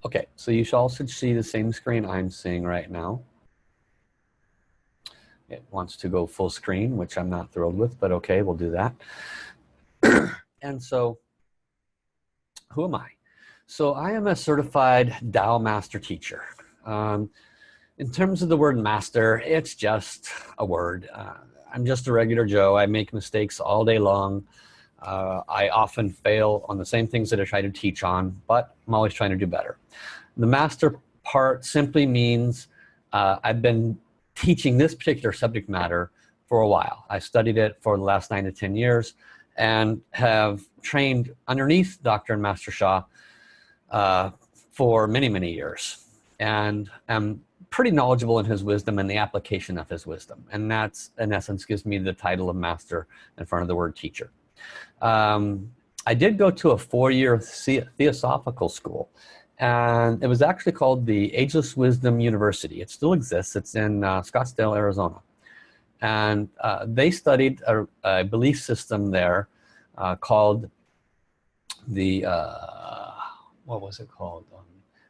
Okay, so you all should see the same screen I'm seeing right now. It wants to go full screen, which I'm not thrilled with, but okay, we'll do that. And so, who am I? So I am a certified Tao Master teacher. In terms of the word master, it's just a word. I'm just a regular Joe. I make mistakes all day long. I often fail on the same things that I try to teach on, but I'm always trying to do better. The master part simply means I've been teaching this particular subject matter for a while. I studied it for the last 9 to 10 years and have trained underneath Dr. and Master Sha for many, many years. And I'm pretty knowledgeable in his wisdom and the application of his wisdom. And that's, in essence, gives me the title of master in front of the word teacher. I did go to a 4-year theosophical school, and it was actually called the Ageless Wisdom University. It still exists. It's in Scottsdale, Arizona. And they studied a belief system there called the, what was it called?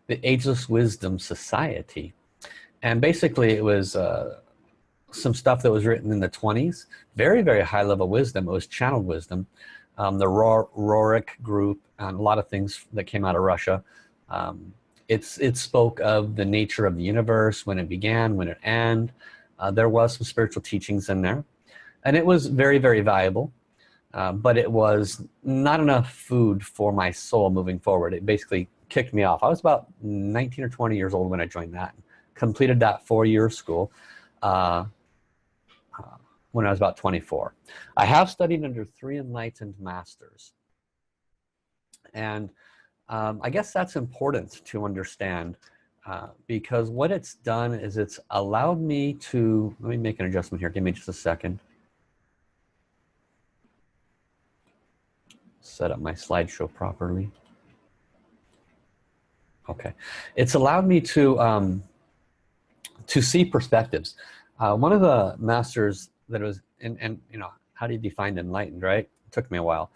The Ageless Wisdom Society. And basically it was some stuff that was written in the 20s. Very, very high level wisdom. It was channeled wisdom. The Rorik group and a lot of things that came out of Russia. It spoke of the nature of the universe, when it began, when it ended. There was some spiritual teachings in there. And it was very, very valuable. But it was not enough food for my soul moving forward. It basically kicked me off. I was about 19 or 20 years old when I joined that. Completed that 4-year school when I was about 24. I have studied under 3 enlightened masters. And I guess that's important to understand because what it's done is it's allowed me to, let me make an adjustment here. Give me just a second. Set up my slideshow properly. Okay, it's allowed me to see perspectives. One of the masters that was, and you know, how do you define enlightened, right? It took me a while.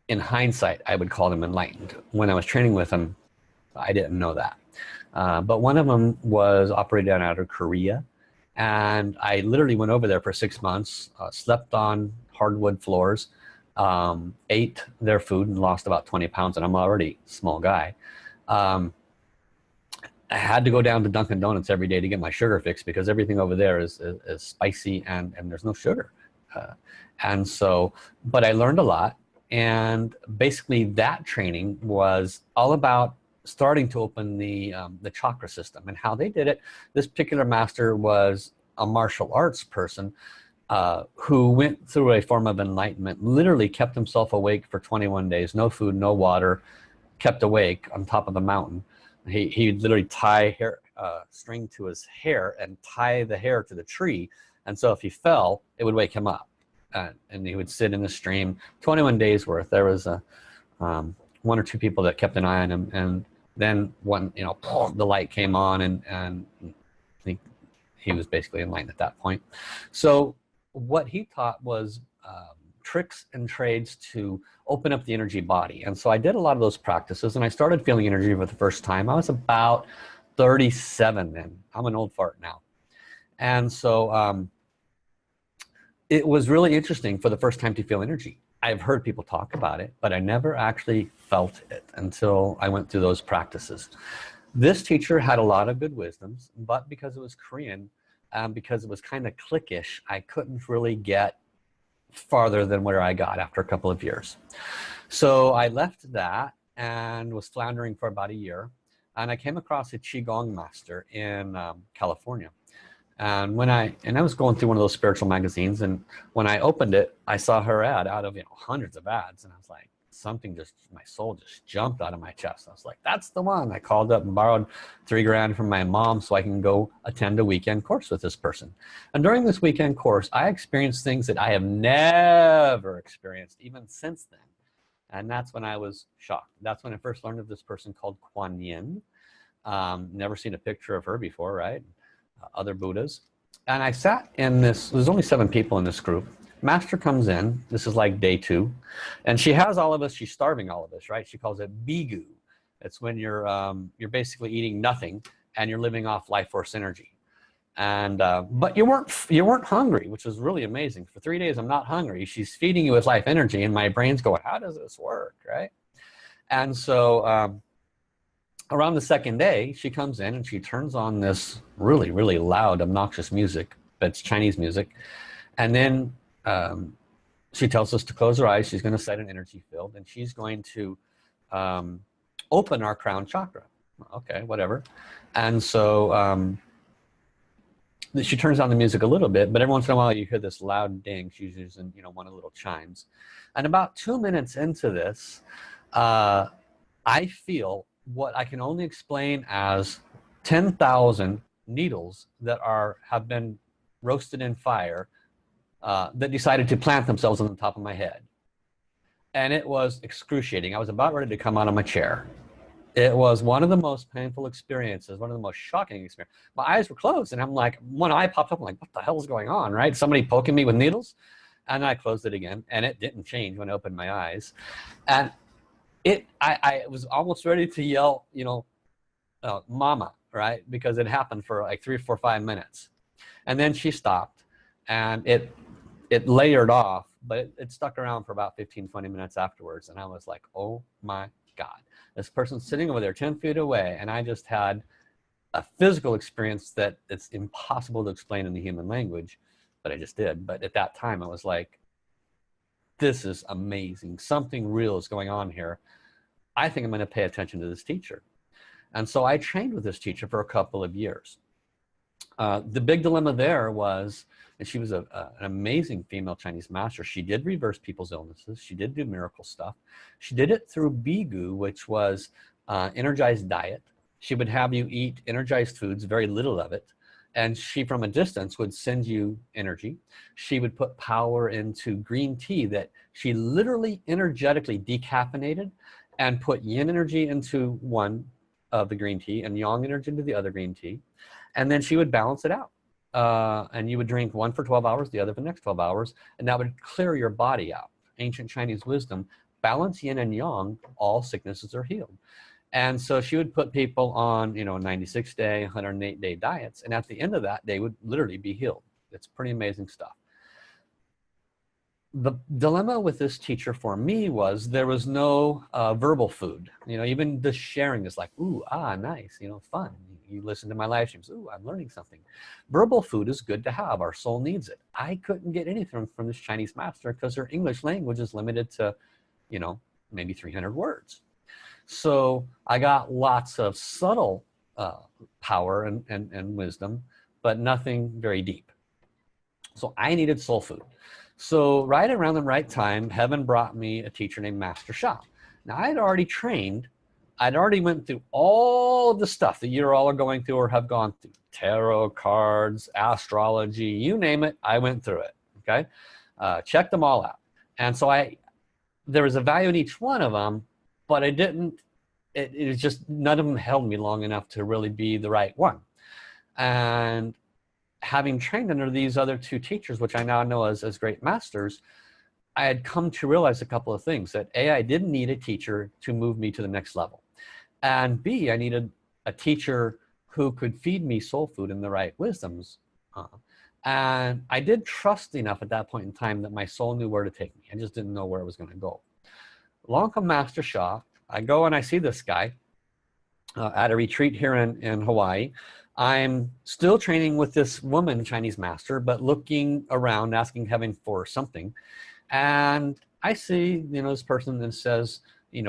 In hindsight, I would call them enlightened. When I was training with them, I didn't know that. But one of them was operated out of Korea, and I literally went over there for 6 months, slept on hardwood floors, ate their food and lost about 20 pounds, and I'm already a small guy. I had to go down to Dunkin' Donuts every day to get my sugar fix because everything over there is spicy and there's no sugar. And so, but I learned a lot, and basically that training was all about starting to open the chakra system. And how they did it, this particular master was a martial arts person who went through a form of enlightenment, literally kept himself awake for 21 days, no food, no water, kept awake on top of the mountain. He'd literally tie hair, string to his hair and tie the hair to the tree. And so if he fell, it would wake him up. And he would sit in the stream, 21 days worth. There was 1 or 2 people that kept an eye on him. And then one, you know, the light came on, and he was basically enlightened at that point. So what he taught was tricks and trades to open up the energy body. And so I did a lot of those practices, and I started feeling energy for the first time. I was about 37 then. I'm an old fart now. And so it was really interesting for the first time to feel energy. I've heard people talk about it, but I never actually felt it until I went through those practices. This teacher had a lot of good wisdoms, but because it was Korean, because it was kind of cliquish, I couldn't really get farther than where I got after a couple of years. So I left that and was floundering for about a year, and I came across a Qigong master in California. And when I was going through one of those spiritual magazines, and when I opened it, I saw her ad out of, you know, hundreds of ads, and I was like, something just, my soul just jumped out of my chest. I was like, that's the one. I called up and borrowed $3 grand from my mom so I can go attend a weekend course with this person. And during this weekend course, I experienced things that I have never experienced even since then. And that's when I was shocked. That's when I first learned of this person called Kuan Yin. Never seen a picture of her before, right? Other Buddhas. And I sat in this, there's only 7 people in this group. Master comes in, this is like day 2, and she has all of us, she's starving all of us, right? She calls it bigu. It's when you're basically eating nothing and you're living off life force energy. And but you weren't hungry, which is really amazing. For 3 days I'm not hungry. She's feeding you with life energy, and my brain's going, how does this work, right? And so around the 2nd day, she comes in and she turns on this really, really loud, obnoxious music, but it's Chinese music. And then she tells us to close our eyes. She's going to set an energy field, and she's going to open our crown chakra. Okay, whatever. And so she turns on the music a little bit, but every once in a while you hear this loud ding. She's using, one of the little chimes. And about 2 minutes into this, I feel what I can only explain as 10,000 needles that have been roasted in fire that decided to plant themselves on the top of my head. And it was excruciating. I was about ready to come out of my chair. It was one of the most painful experiences, one of the most shocking experiences. My eyes were closed, and I'm like, one eye popped up, I'm like, what the hell is going on, right? Somebody poking me with needles? And I closed it again, and it didn't change when I opened my eyes. And I was almost ready to yell, mama, right? Because it happened for like 3, 4, 5 minutes. And then she stopped, and it layered off, but it stuck around for about 15, 20 minutes afterwards. And I was like, oh my God, this person's sitting over there 10 feet away, and I just had a physical experience that it's impossible to explain in the human language, but I just did. But at that time, I was like, this is amazing. Something real is going on here. I think I'm going to pay attention to this teacher. And so I trained with this teacher for a couple of years. The big dilemma there was, and she was an amazing female Chinese master. She did reverse people's illnesses. She did do miracle stuff. She did it through bigu, which was energized diet. She would have you eat energized foods, very little of it. And she, from a distance, would send you energy. She would put power into green tea that she literally energetically decaffeinated and put yin energy into one of the green tea and yang energy into the other green tea. And then she would balance it out. And you would drink one for 12 hours, the other for the next 12 hours, and that would clear your body out. Ancient Chinese wisdom, balance yin and yang, all sicknesses are healed. And so she would put people on, 96-day, 108-day diets. And at the end of that, they would literally be healed. It's pretty amazing stuff. The dilemma with this teacher for me was there was no verbal food. Even the sharing is like, ooh, nice, fun. You listen to my live streams, ooh, I'm learning something. Verbal food is good to have. Our soul needs it. I couldn't get anything from this Chinese master because her English language is limited to, maybe 300 words. So I got lots of subtle power and wisdom, but nothing very deep. So I needed soul food. So right around the right time, heaven brought me a teacher named Master Sha. Now I had already trained. I'd already went through all of the stuff that you all are going through or have gone through. Tarot cards, astrology, you name it, I went through it, okay? Checked them all out. And so there was a value in each one of them, but it was just, none of them held me long enough to really be the right one. And having trained under these other 2 teachers, which I now know as great masters, I had come to realize a couple of things. That A, I didn't need a teacher to move me to the next level. And B, I needed a teacher who could feed me soul food and the right wisdoms. And I did trust enough at that point in time that my soul knew where to take me. I just didn't know where it was going to go. Along comes Master Sha. I go and I see this guy at a retreat here in Hawaii. I'm still training with this woman Chinese master, but looking around, asking heaven for something. And I see, this person that says,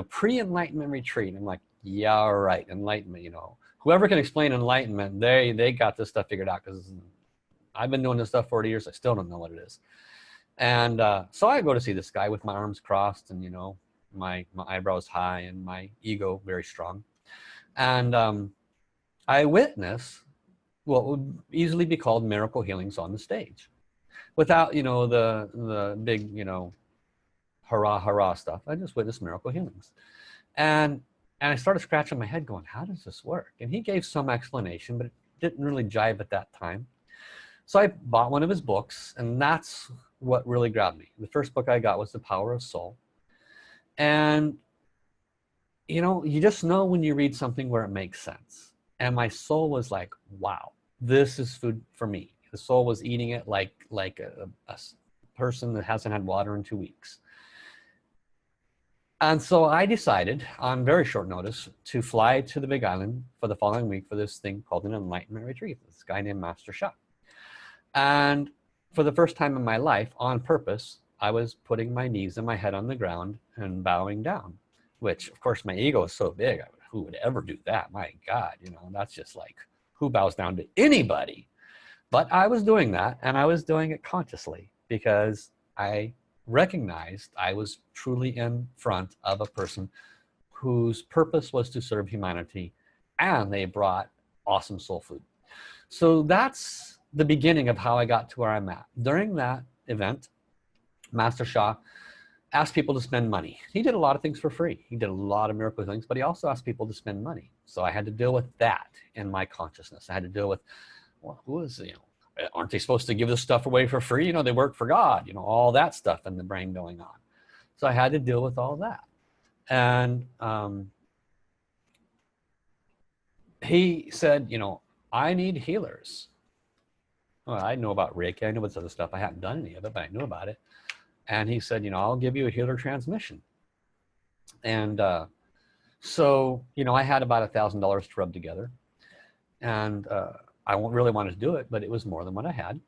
pre-enlightenment retreat. I'm like, yeah, right, enlightenment, Whoever can explain enlightenment, they got this stuff figured out, because I've been doing this stuff 40 years. I still don't know what it is. And so I go to see this guy with my arms crossed and, my eyebrows high and my ego very strong. And I witness what would easily be called miracle healings on the stage, without the big hurrah hurrah stuff. I just witnessed miracle healings, and I started scratching my head going, how does this work? And he gave some explanation, but it didn't really jive at that time. So I bought one of his books, and that's what really grabbed me. The first book I got was The Power of Soul. And you know, you just know when you read something where it makes sense. And my soul was like, wow, this is food for me. The soul was eating it like a person that hasn't had water in 2 weeks. And so I decided on very short notice to fly to the Big Island for the following week for this thing called an enlightenment retreat. This guy named Master Sha. And for the first time in my life, on purpose, I was putting my knees and my head on the ground and bowing down, which of course my ego is so big. Who would ever do that? My God, you know, that's just like, who bows down to anybody? But I was doing that, and I was doing it consciously because I recognized I was truly in front of a person whose purpose was to serve humanity, and they brought awesome soul food. So that's the beginning of how I got to where I'm at. During that event, Master Sha asked people to spend money. He did a lot of things for free. He did a lot of miracle things, but he also asked people to spend money. So I had to deal with that in my consciousness. I had to deal with, well, who is, you know, aren't they supposed to give this stuff away for free? You know, they work for God, you know, all that stuff in the brain going on. So I had to deal with all that. And he said, you know, I need healers. Well, I know about Reiki. I know about this other stuff. I haven't done any of it, but I knew about it. And he said, you know, I'll give you a healer transmission. And so, you know, I had about $1,000 to rub together. And I really wanted to do it, but it was more than what I had.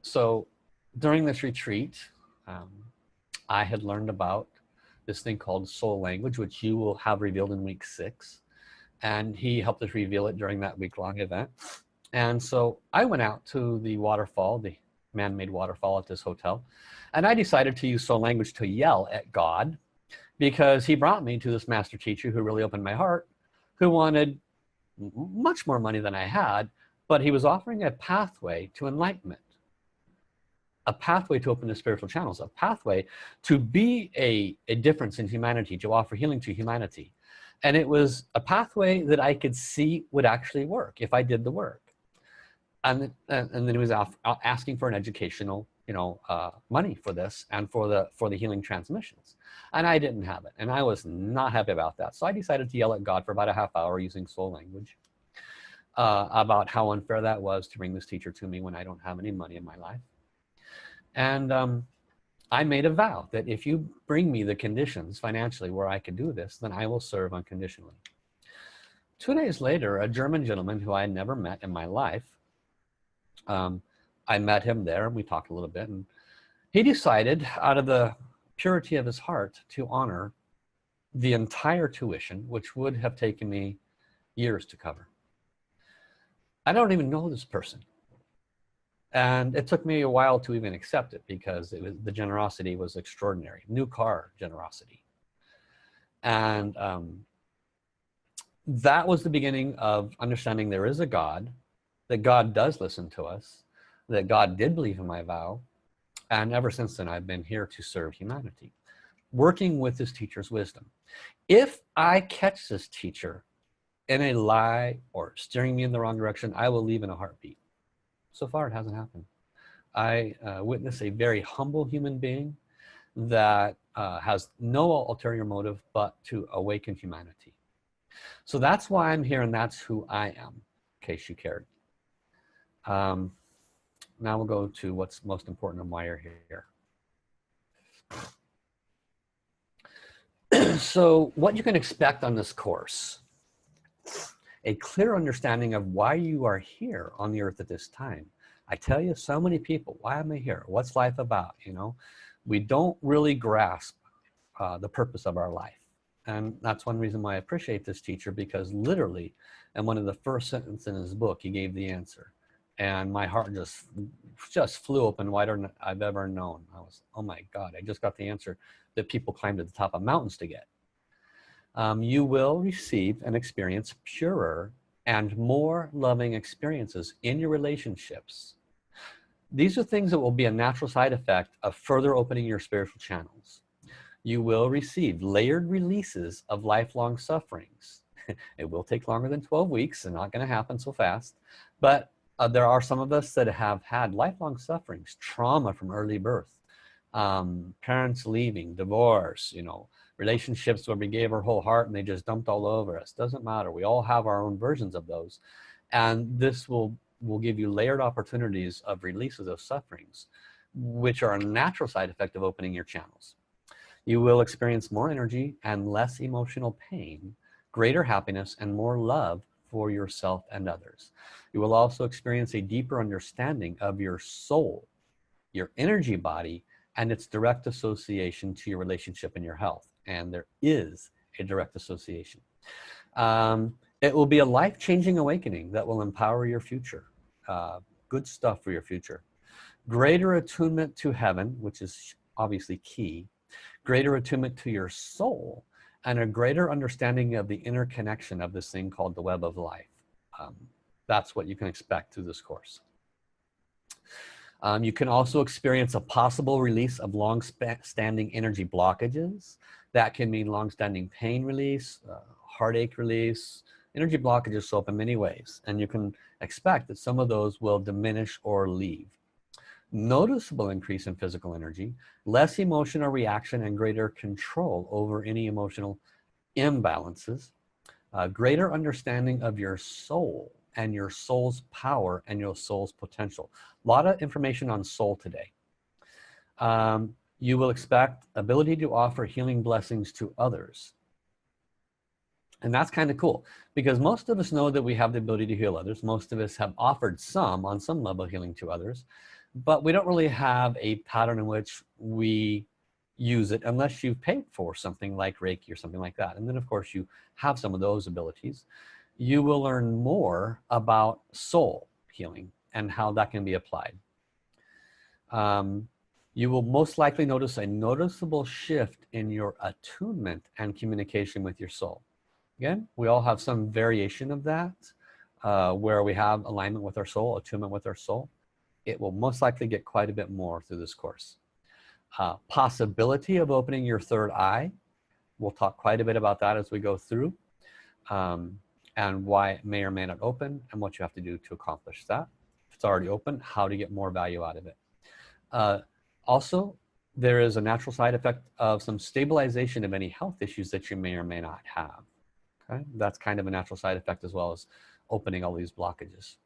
So during this retreat, I had learned about this thing called soul language, which you will have revealed in week 6. And he helped us reveal it during that week-long event. And so I went out to the waterfall, the man-made waterfall at this hotel, and I decided to use soul language to yell at God, because he brought me to this master teacher who really opened my heart, who wanted much more money than I had, but he was offering a pathway to enlightenment, a pathway to open the spiritual channels, a pathway to be a difference in humanity, to offer healing to humanity. And it was a pathway that I could see would actually work if I did the work. And then he was asking for an educational, you know, money for this and for the healing transmissions. And I didn't have it, and I was not happy about that. So I decided to yell at God for about a half hour using soul language about how unfair that was to bring this teacher to me when I don't have any money in my life. And I made a vow that if you bring me the conditions financially where I could do this, then I will serve unconditionally. 2 days later, a German gentleman who I had never met in my life, I met him there and we talked a little bit, and he decided out of the purity of his heart to honor the entire tuition, which would have taken me years to cover. I don't even know this person, and it took me a while to even accept it, because the generosity was extraordinary. New car generosity. And that was the beginning of understanding there is a God, that God does listen to us, that God did believe in my vow. And ever since then, I've been here to serve humanity, working with this teacher's wisdom. If I catch this teacher in a lie or steering me in the wrong direction, I will leave in a heartbeat. So far, it hasn't happened. I witness a very humble human being that has no ulterior motive but to awaken humanity. So that's why I'm here, and that's who I am, in case you cared. Now we'll go to what's most important and why you're here. So what you can expect on this course: a clear understanding of why you are here on the earth at this time. I tell you, so many people, why am I here? What's life about? You know, we don't really grasp the purpose of our life. And that's one reason why I appreciate this teacher, because literally in one of the first sentences in his book, he gave the answer. And my heart just flew open wider than I've ever known. I was, oh my God, I just got the answer that people climb to the top of mountains to get. You will receive and experience purer and more loving experiences in your relationships. These are things that will be a natural side effect of further opening your spiritual channels. You will receive layered releases of lifelong sufferings. It will take longer than 12 weeks and not going to happen so fast, but There are some of us that have had lifelong sufferings, trauma from early birth, parents leaving, divorce, relationships where we gave our whole heart and they just dumped all over us. Doesn't matter. We all have our own versions of those. And this will give you layered opportunities of releases of sufferings, which are a natural side effect of opening your channels. You will experience more energy and less emotional pain, greater happiness, and more love for yourself and others. You will also experience a deeper understanding of your soul, your energy body, and its direct association to your relationship and your health. And there is a direct association. It will be a life-changing awakening that will empower your future. Good stuff for your future. Greater attunement to heaven, which is obviously key. Greater attunement to your soul, and a greater understanding of the interconnection of this thing called the web of life. That's what you can expect through this course. You can also experience a possible release of long-standing energy blockages. That can mean long-standing pain release, heartache release. Energy blockages show up in many ways, and you can expect that some of those will diminish or leave. Noticeable increase in physical energy, less emotional reaction, and greater control over any emotional imbalances. Greater understanding of your soul and your soul's power and your soul's potential. A lot of information on soul today. You will expect ability to offer healing blessings to others. And that's kind of cool, because most of us know that we have the ability to heal others. Most of us have offered on some level, healing to others, but we don't really have a pattern in which we use it unless you've paid for something like Reiki or something like that. And then of course you have some of those abilities. You will learn more about soul healing and how that can be applied. You will most likely notice a noticeable shift in your attunement and communication with your soul. Again, we all have some variation of that, where we have alignment with our soul, attunement with our soul. It will most likely get quite a bit more through this course. Possibility of opening your third eye. We'll talk quite a bit about that as we go through, and why it may or may not open and what you have to do to accomplish that. If it's already open, how to get more value out of it. Also, there is a natural side effect of some stabilization of any health issues that you may or may not have. Okay? That's kind of a natural side effect, as well as opening all these blockages.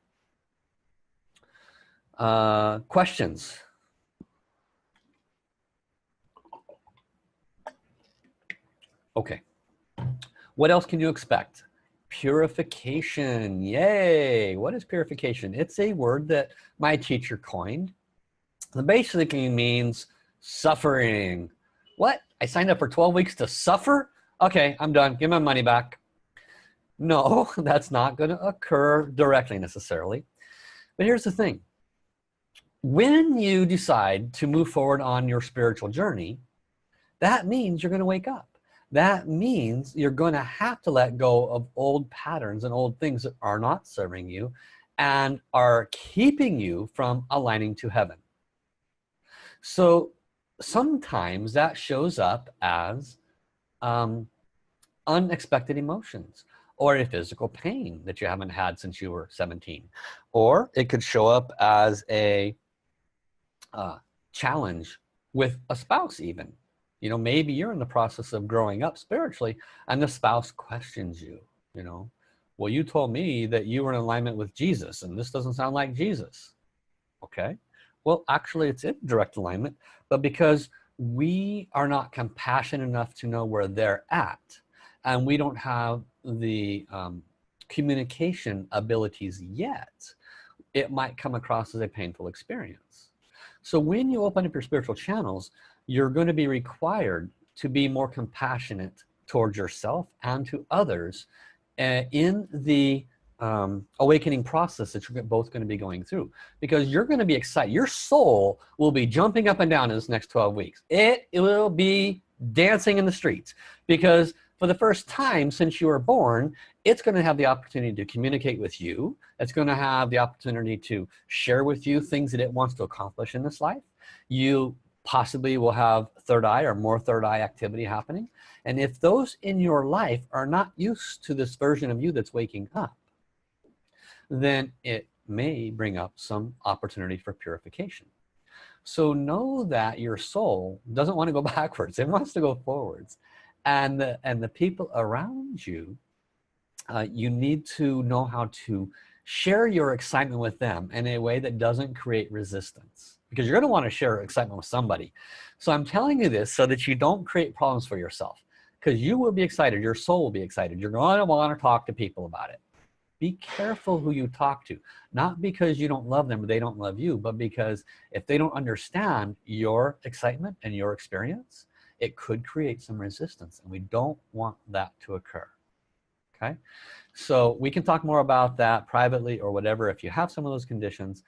Questions? Okay. What else can you expect? Purification. Yay! What is purification? It's a word that my teacher coined. It basically means suffering. What? I signed up for 12 weeks to suffer? Okay, I'm done. Give my money back. No, that's not going to occur directly necessarily. But here's the thing. When you decide to move forward on your spiritual journey, that means you're going to wake up. That means you're going to have to let go of old patterns and old things that are not serving you and are keeping you from aligning to heaven. So sometimes that shows up as unexpected emotions, or a physical pain that you haven't had since you were 17. Or it could show up as a challenge with a spouse even. You know, maybe you're in the process of growing up spiritually and the spouse questions you, well, you told me that you were in alignment with Jesus and this doesn't sound like Jesus. Okay, well, actually it's in direct alignment, but because we are not compassionate enough to know where they're at, and we don't have the communication abilities yet, it might come across as a painful experience. So when you open up your spiritual channels, you're going to be required to be more compassionate towards yourself and to others in the awakening process that you're both going to be going through, because you're going to be excited. Your soul will be jumping up and down in this next 12 weeks. It will be dancing in the streets, because for the first time since you were born, it's going to have the opportunity to communicate with you. It's going to have the opportunity to share with you things that it wants to accomplish in this life. You possibly will have third eye or more third eye activity happening. And if those in your life are not used to this version of you that's waking up, then it may bring up some opportunity for purification. So know that your soul doesn't want to go backwards, it wants to go forwards. And the people around you, you need to know how to share your excitement with them in a way that doesn't create resistance, because you're going to want to share excitement with somebody. So I'm telling you this so that you don't create problems for yourself, because you will be excited, your soul will be excited, you're going to want to talk to people about it. Be careful who you talk to, not because you don't love them or they don't love you, but because if they don't understand your excitement and your experience, it could create some resistance, and we don't want that to occur. Okay, so we can talk more about that privately or whatever if you have some of those conditions.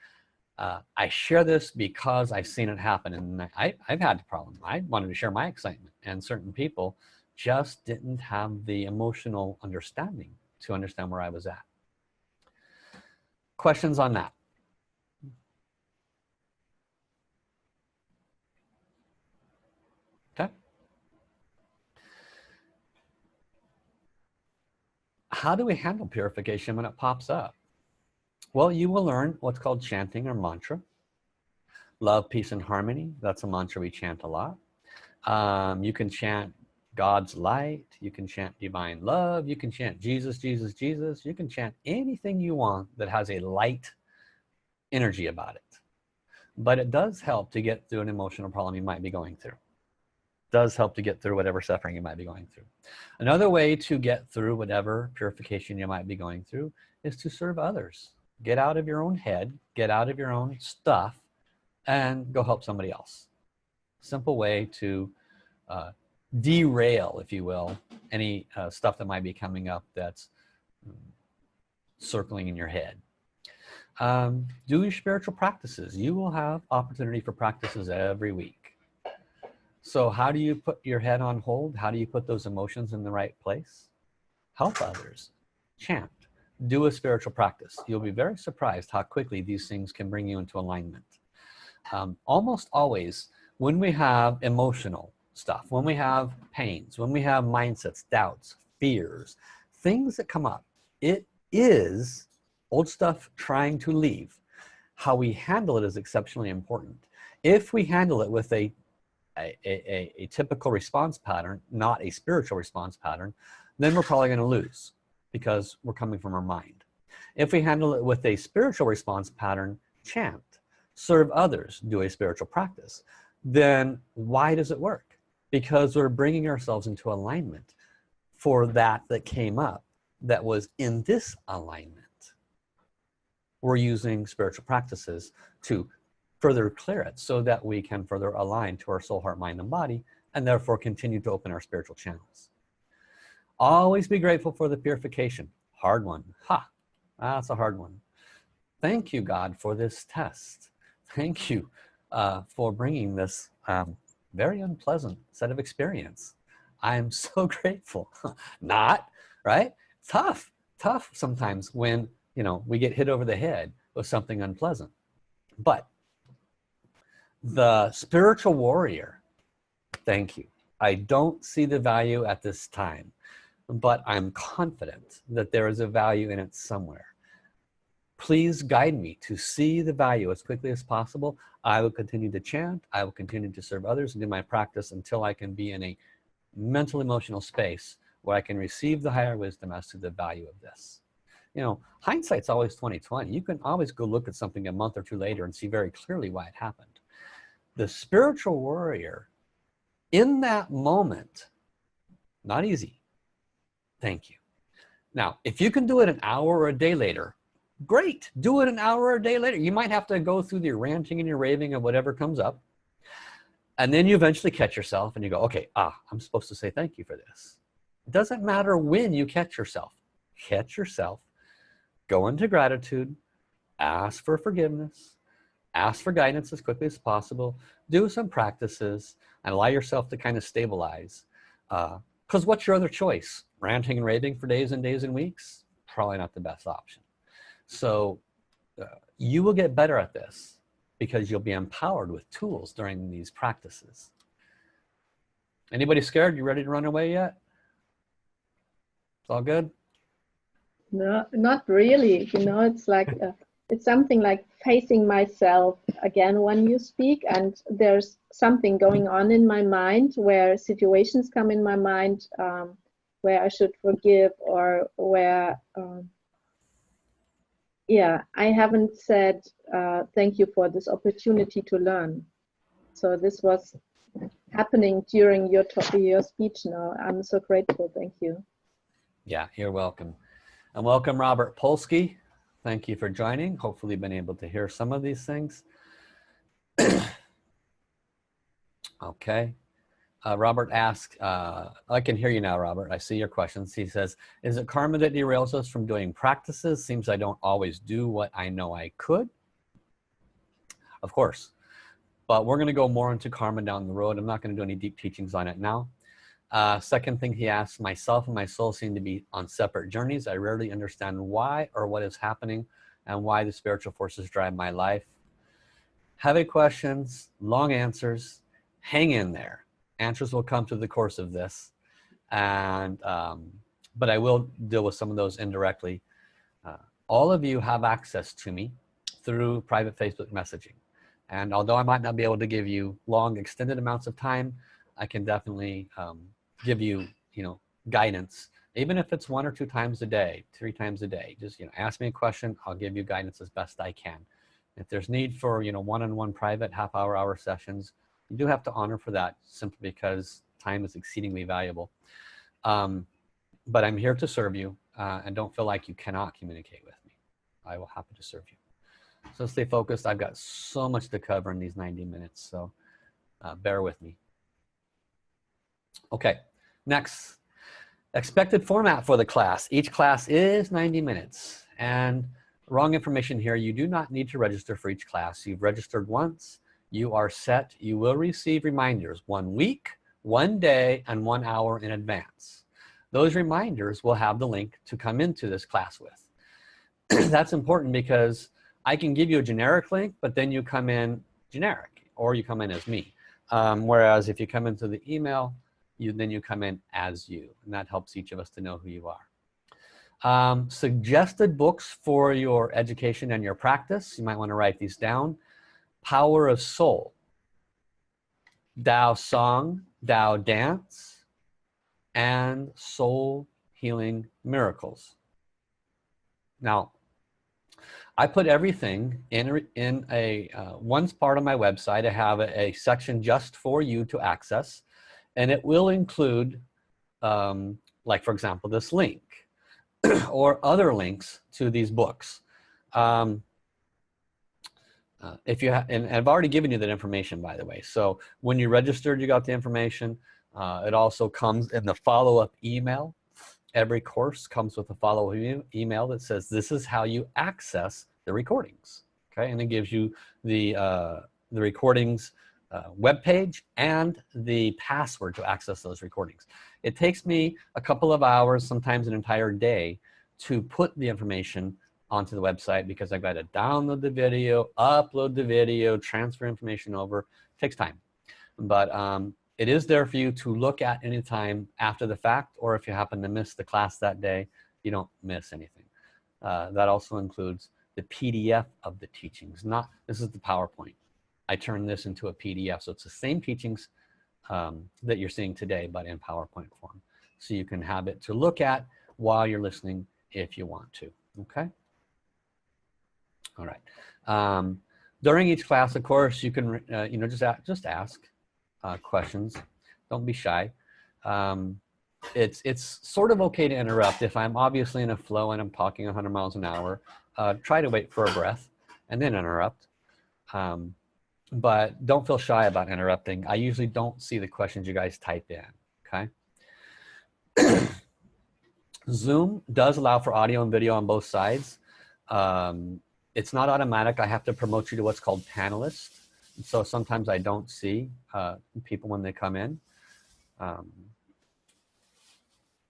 I share this because I've seen it happen, and I've had the problem. I wanted to share my excitement, and certain people just didn't have the emotional understanding to understand where I was at. Questions on that? Okay. How do we handle purification when it pops up? Well, you will learn what's called chanting or mantra. Love, peace, and harmony. That's a mantra we chant a lot. You can chant God's light. You can chant divine love. You can chant Jesus, Jesus, Jesus. You can chant anything you want that has a light energy about it. But it does help to get through an emotional problem you might be going through. It does help to get through whatever suffering you might be going through. Another way to get through whatever purification you might be going through is to serve others. Get out of your own head, get out of your own stuff, and go help somebody else. Simple way to derail, if you will, any stuff that might be coming up that's circling in your head. Do your spiritual practices. You will have opportunity for practices every week. So how do you put your head on hold? How do you put those emotions in the right place? Help others. Chant. Do a spiritual practice. You'll be very surprised how quickly these things can bring you into alignment. Almost always when we have emotional stuff, when we have pains, when we have mindsets, doubts, fears, things that come up, it is old stuff trying to leave. How we handle it is exceptionally important. If we handle it with a typical response pattern, not a spiritual response pattern, then we're probably going to lose, because we're coming from our mind. If we handle it with a spiritual response pattern, chant, serve others, do a spiritual practice, then why does it work? Because we're bringing ourselves into alignment for that came up that was in this alignment. We're using spiritual practices to further clear it so that we can further align to our soul, heart, mind, and body, and therefore continue to open our spiritual channels. Always be grateful for the purification. Hard one. Ha! That's a hard one. Thank you, God, for this test. Thank you for bringing this very unpleasant set of experience. I am so grateful. Not, right? Tough sometimes when, you know, we get hit over the head with something unpleasant. But the spiritual warrior, thank you. I don't see the value at this time, but I'm confident that there is a value in it somewhere. Please guide me to see the value as quickly as possible. I will continue to chant. I will continue to serve others and do my practice until I can be in a mental emotional space where I can receive the higher wisdom as to the value of this. You know, hindsight's always 20/20. You can always go look at something a month or two later and see very clearly why it happened. The spiritual warrior, in that moment, not easy. Thank you. Now, if you can do it an hour or a day later, great. Do it an hour or a day later. You might have to go through the ranting and your raving of whatever comes up. And then you eventually catch yourself and you go, okay, I'm supposed to say thank you for this. It doesn't matter when you catch yourself. Catch yourself. Go into gratitude. Ask for forgiveness. Ask for guidance as quickly as possible. Do some practices and allow yourself to kind of stabilize. Because what's your other choice? Ranting and raving for days and days and weeks? Probably not the best option. So you will get better at this because you'll be empowered with tools during these practices. Anybody scared? You ready to run away yet? It's all good? No, not really. You know, it's like it's something like facing myself again when you speak, and there's something going on in my mind where situations come in my mind where I should forgive, or where yeah, I haven't said thank you for this opportunity to learn. So this was happening during your speech now. I'm so grateful. Thank you. Yeah, you're welcome. And welcome, Robert Polsky. Thank you for joining. Hopefully you've been able to hear some of these things. Okay. Robert asks, I can hear you now, Robert. I see your questions. He says, is it karma that derails us from doing practices? Seems I don't always do what I know I could. Of course. But we're going to go more into karma down the road. I'm not going to do any deep teachings on it now. Second thing he asks, myself and my soul seem to be on separate journeys. I rarely understand why or what is happening and why the spiritual forces drive my life. Heavy questions, long answers, hang in there. Answers will come through the course of this. And, but I will deal with some of those indirectly. All of you have access to me through private Facebook messaging. And although I might not be able to give you long extended amounts of time, I can definitely give you, guidance, even if it's 1 or 2 times a day, 3 times a day. Just, ask me a question, I'll give you guidance as best I can. If there's need for, one-on-one private half-hour sessions, you do have to honor for that, simply because time is exceedingly valuable. But I'm here to serve you, and don't feel like you cannot communicate with me. I will happy to serve you. So stay focused. I've got so much to cover in these 90 minutes, so bear with me. Okay, next. Expected format for the class. Each class is 90 minutes. And wrong information here. You do not need to register for each class. You've registered once. You are set. You will receive reminders 1 week, 1 day, and 1 hour in advance. Those reminders will have the link to come into this class with. That's important because I can give you a generic link, but then you come in generic, or you come in as me. Whereas if you come into the email, then you come in as you, and that helps each of us to know who you are. Suggested books for your education and your practice. You might want to write these down. Power of Soul, Tao Song, Tao Dance, and Soul Healing Miracles. Now, I put everything in a one part of my website. I have a section just for you to access, and it will include, like for example, this link or other links to these books. If you and I've already given you that information, by the way. So when you registered, you got the information. It also comes in the follow-up email. Every course comes with a follow-up email that says this is how you access the recordings. Okay, and it gives you the recordings webpage and the password to access those recordings. It takes me a couple of hours, sometimes an entire day, to put the information onto the website, because I've got to download the video, upload the video, transfer information over. It takes time, but it is there for you to look at anytime after the fact, or if you happen to miss the class that day, you don't miss anything. That also includes the PDF of the teachings. This is the PowerPoint. I turned this into a PDF, so it's the same teachings that you're seeing today, but in PowerPoint form. So you can have it to look at while you're listening if you want to, okay? All right. During each class, of course, you can, just ask questions. Don't be shy. It's sort of okay to interrupt. If I'm obviously in a flow and I'm talking 100 miles an hour, try to wait for a breath and then interrupt. But don't feel shy about interrupting. I usually don't see the questions you guys type in, okay? Zoom does allow for audio and video on both sides. It's not automatic. I have to promote you to what's called panelists. So sometimes I don't see people when they come in.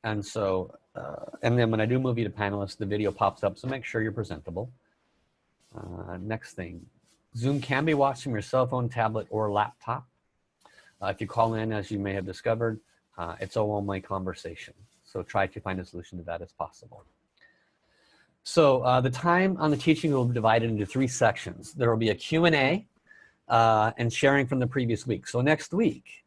And so, and then when I do move you to panelists, the video pops up, so make sure you're presentable. Next thing, Zoom can be watched from your cell phone, tablet, or laptop. If you call in, as you may have discovered, it's a one-way conversation. So try to find a solution to that as possible. So the time on the teaching will be divided into 3 sections. There will be a Q&A and sharing from the previous week. So next week,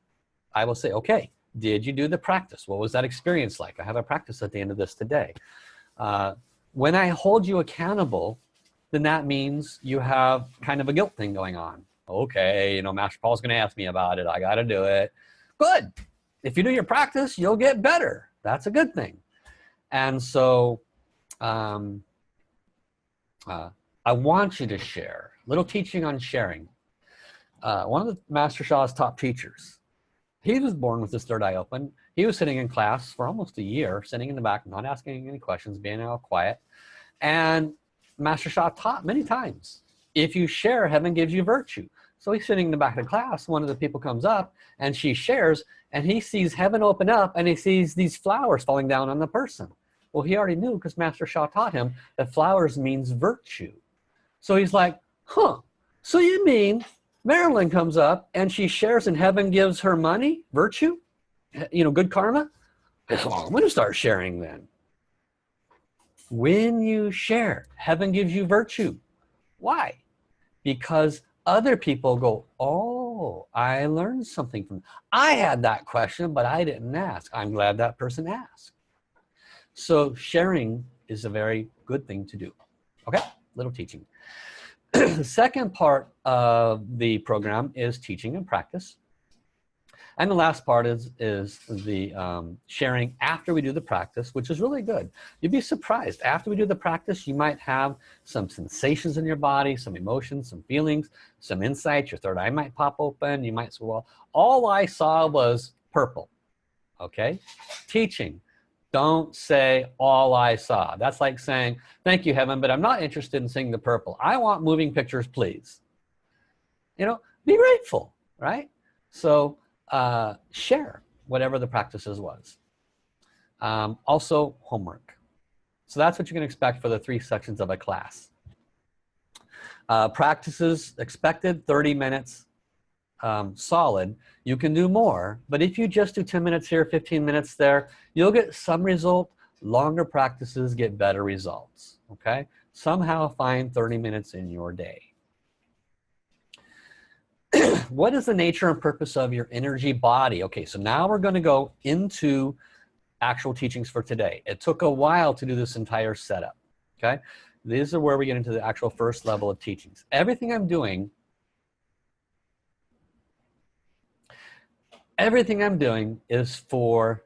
I will say, okay, did you do the practice? What was that experience like? I have a practice at the end of this today. When I hold you accountable, then that means you have kind of a guilt thing going on. Okay, you know, Master Paul's gonna ask me about it. I gotta do it. Good. If you do your practice, you'll get better. That's a good thing. And so I want you to share. Little teaching on sharing. One of the Master Sha's top teachers, he was born with his third eye open. He was sitting in class for almost a year, sitting in the back, not asking any questions, being all quiet. And Master Sha taught many times, if you share, heaven gives you virtue. So he's sitting in the back of the class. One of the people comes up and she shares, and he sees heaven open up and he sees these flowers falling down on the person. Well, he already knew, because Master Sha taught him that flowers means virtue. So he's like, huh, so you mean Marilyn comes up and she shares and heaven gives her money, virtue, you know, good karma? Well, I'm going to start sharing then. When you share, heaven gives you virtue. Why? Because other people go, oh, I learned something from, I had that question, but I didn't ask. I'm glad that person asked. So sharing is a very good thing to do. Okay, little teaching. The second part of the program is teaching and practice. And the last part is the sharing after we do the practice, which is really good. You'd be surprised. After we do the practice, you might have some sensations in your body, some emotions, some feelings, some insights. Your third eye might pop open. You might say, well, all I saw was purple. Okay? Teaching. Don't say all I saw. That's like saying, thank you, heaven, but I'm not interested in seeing the purple. I want moving pictures, please. You know, be grateful, right? So share whatever the practices was. Also homework. So that's what you can expect for the 3 sections of a class. Practices expected 30 minutes solid. You can do more, but if you just do 10 minutes here, 15 minutes there, you'll get some result. Longer practices get better results. Okay, somehow find 30 minutes in your day. What is the nature and purpose of your energy body? Okay, so now we're going to go into actual teachings for today. It took a while to do this entire setup. Okay, these are where we get into the actual first level of teachings. Everything I'm doing is for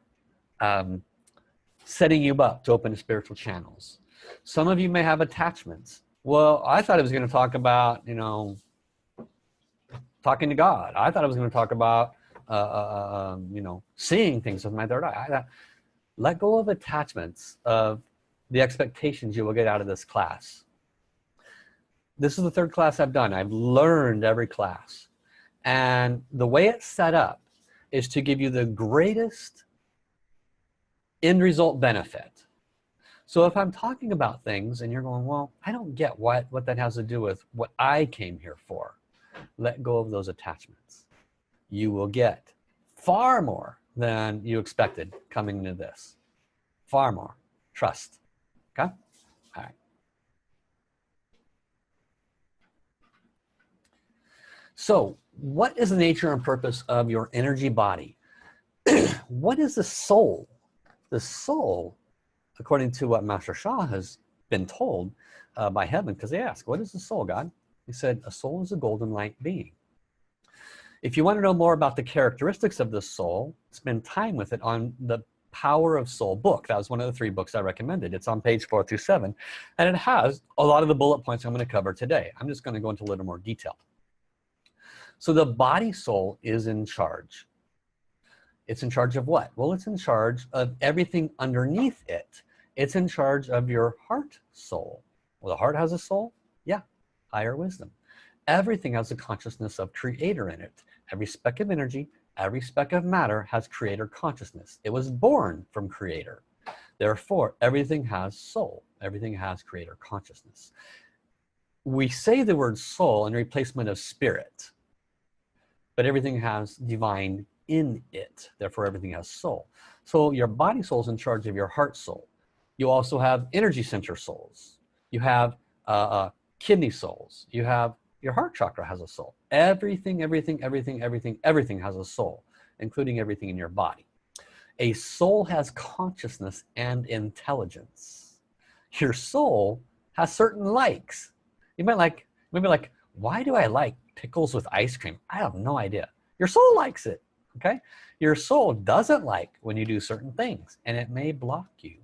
setting you up to open to spiritual channels. Some of you may have attachments. Well, I thought it was going to talk about, you know, talking to God. I thought I was going to talk about, you know, seeing things with my third eye. Let go of attachments of the expectations you will get out of this class. This is the 3rd class I've done. I've learned every class. And the way it's set up is to give you the greatest end result benefit. So if I'm talking about things and you're going, well, I don't get what that has to do with what I came here for. Let go of those attachments. You will get far more than you expected coming into this. Far more. Trust. Okay? All right. So what is the nature and purpose of your energy body? What is the soul? The soul, according to what Master Sha has been told by heaven, because they ask, what is the soul, God? He said, a soul is a golden light being. If you want to know more about the characteristics of the soul, spend time with it on the Power of Soul book. That was one of the 3 books I recommended. It's on page 4 through 7, and it has a lot of the bullet points I'm going to cover today. I'm just going to go into a little more detail. So the body soul is in charge. It's in charge of what? Well, it's in charge of everything underneath it. It's in charge of your heart soul. Well, the heart has a soul? Yeah, higher wisdom. Everything has a consciousness of creator in it. Every speck of energy, every speck of matter has creator consciousness. It was born from creator. Therefore, everything has soul. Everything has creator consciousness. We say the word soul in replacement of spirit, but everything has divine in it. Therefore, everything has soul. So your body soul is in charge of your heart soul. You also have energy center souls. You have kidney souls. You have your heart chakra has a soul. Everything has a soul, including everything in your body. A soul has consciousness and intelligence. Your soul has certain likes. You might like, maybe like, why do I like pickles with ice cream? I have no idea. Your soul likes it, okay? Your soul doesn't like when you do certain things, and it may block you.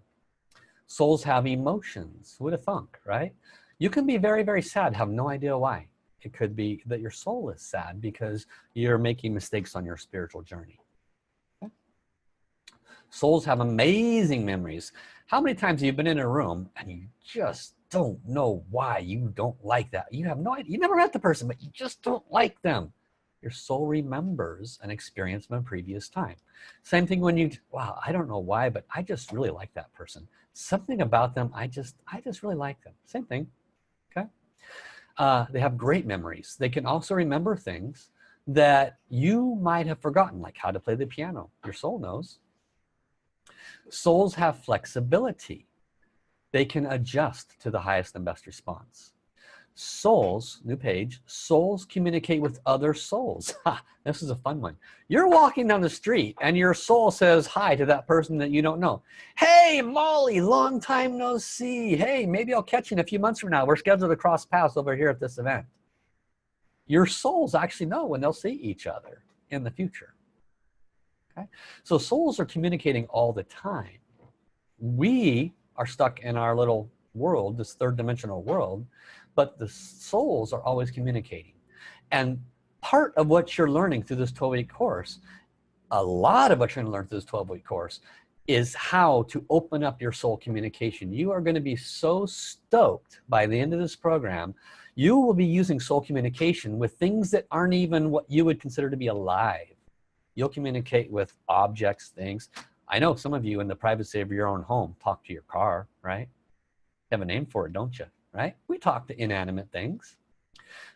Souls have emotions. Who'd have thunk, right? You can be very, very sad, have no idea why. It could be that your soul is sad because you're making mistakes on your spiritual journey. Okay? Souls have amazing memories. How many times have you been in a room and you just don't know why you don't like that? You have no idea. You never met the person, but you just don't like them. Your soul remembers an experience from a previous time. Same thing when you, wow, I don't know why, but I just really like that person. Something about them, I just really like them. Same thing, okay? They have great memories. They can also remember things that you might have forgotten, like how to play the piano. Your soul knows. Souls have flexibility. They can adjust to the highest and best response. Souls, new page, souls communicate with other souls. Ha, this is a fun one. You're walking down the street and your soul says hi to that person that you don't know. Hey, Molly, long time no see. Hey, maybe I'll catch you in a few months from now. We're scheduled to cross paths over here at this event. Your souls actually know when they'll see each other in the future. Okay? So souls are communicating all the time. We are stuck in our little world, this third dimensional world, but the souls are always communicating. And part of what you're learning through this 12-week course, a lot of what you're going to learn through this 12-week course, is how to open up your soul communication. You are going to be so stoked by the end of this program. You will be using soul communication with things that aren't even what you would consider to be alive. You'll communicate with objects, things. I know some of you in the privacy of your own home talk to your car, right? You have a name for it, don't you? Right? We talk to inanimate things.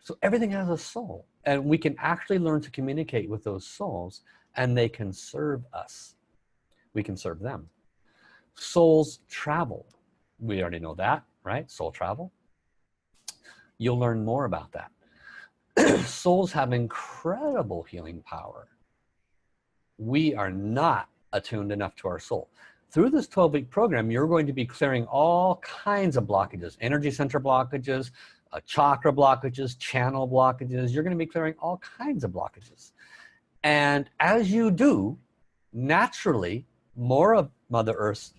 So everything has a soul, and we can actually learn to communicate with those souls, and they can serve us. We can serve them. Souls travel. We already know that, right? Soul travel. You'll learn more about that. Souls have incredible healing power. We are not attuned enough to our soul. Through this 12-week program, you're going to be clearing all kinds of blockages, energy center blockages, chakra blockages, channel blockages. You're going to be clearing all kinds of blockages. And as you do, naturally, more of Mother Earth's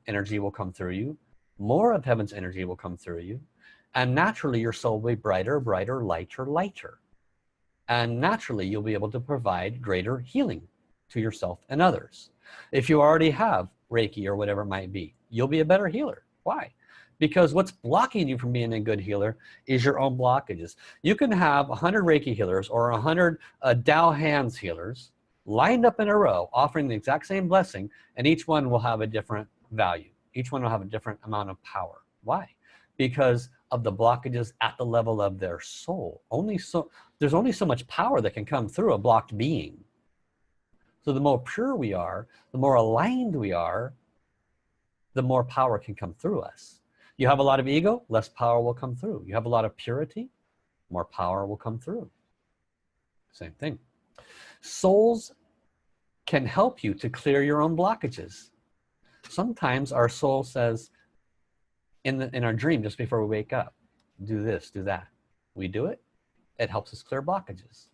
energy will come through you. More of heaven's energy will come through you. And naturally, your soul will be brighter, brighter, lighter, lighter. And naturally, you'll be able to provide greater healing to yourself and others. If you already have Reiki or whatever it might be, you'll be a better healer. Why? Because what's blocking you from being a good healer is your own blockages. You can have 100 Reiki healers or 100 Tao hands healers lined up in a row offering the exact same blessing, and each one will have a different value. Each one will have a different amount of power. Why? Because of the blockages at the level of their soul. There's only so much power that can come through a blocked being. So the more pure we are, the more aligned we are, the more power can come through us. You have a lot of ego, less power will come through. You have a lot of purity, more power will come through. Same thing. Souls can help you to clear your own blockages. Sometimes our soul says, in our dream, just before we wake up, do this, do that. We do it, it helps us clear blockages.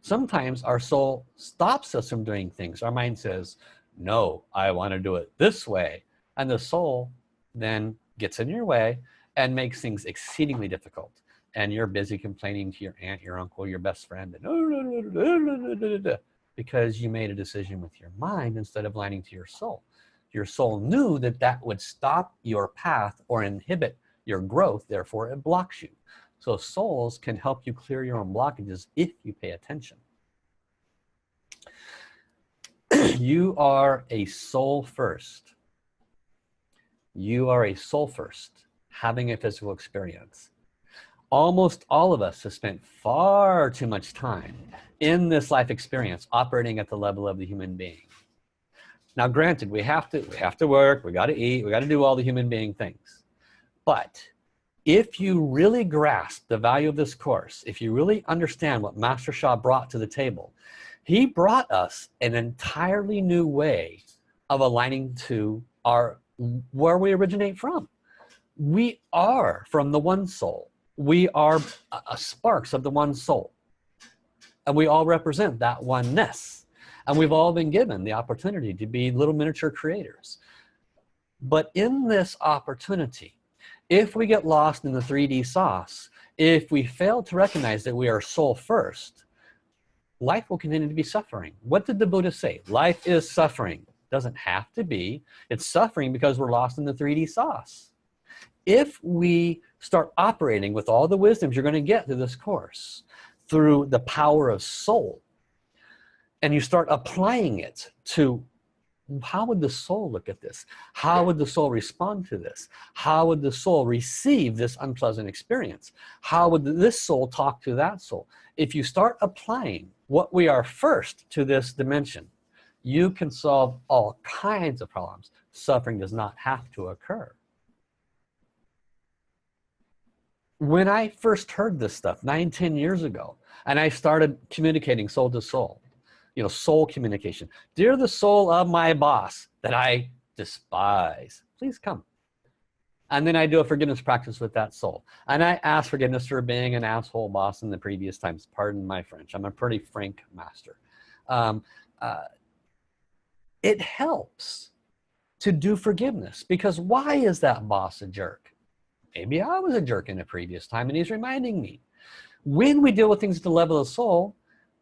Sometimes our soul stops us from doing things. Our mind says, no, I want to do it this way. And the soul then gets in your way and makes things exceedingly difficult. And you're busy complaining to your aunt, your uncle, your best friend, and because you made a decision with your mind instead of lining to your soul. Your soul knew that that would stop your path or inhibit your growth, therefore it blocks you. So souls can help you clear your own blockages if you pay attention. You are a soul first. You are a soul first, having a physical experience. Almost all of us have spent far too much time in this life experience operating at the level of the human being. Now granted, we have to work, we got to eat, we got to do all the human being things. But If you really grasp the value of this course, if you really understand what Master Sha brought to the table, he brought us an entirely new way of aligning to where we originate from. We are from the one soul. We are sparks of the one soul. And we all represent that oneness. And we've all been given the opportunity to be little miniature creators. But in this opportunity, if we get lost in the 3D sauce, if we fail to recognize that we are soul first, life will continue to be suffering. What did the Buddha say? Life is suffering. Doesn't have to be. It's suffering because we're lost in the 3D sauce. If we start operating with all the wisdoms you're going to get through this course, through the power of soul, and you start applying it to how would the soul look at this? How would the soul respond to this? How would the soul receive this unpleasant experience? How would this soul talk to that soul? If you start applying what we are first to this dimension, you can solve all kinds of problems. Suffering does not have to occur. When I first heard this stuff 9-10 years ago, and I started communicating soul to soul, soul communication. Dear the soul of my boss that I despise, please come. And then I do a forgiveness practice with that soul. And I ask forgiveness for being an asshole boss in the previous times. Pardon my French. I'm a pretty frank master. It helps to do forgiveness, because why is that boss a jerk? Maybe I was a jerk in a previous time and he's reminding me. When we deal with things at the level of soul,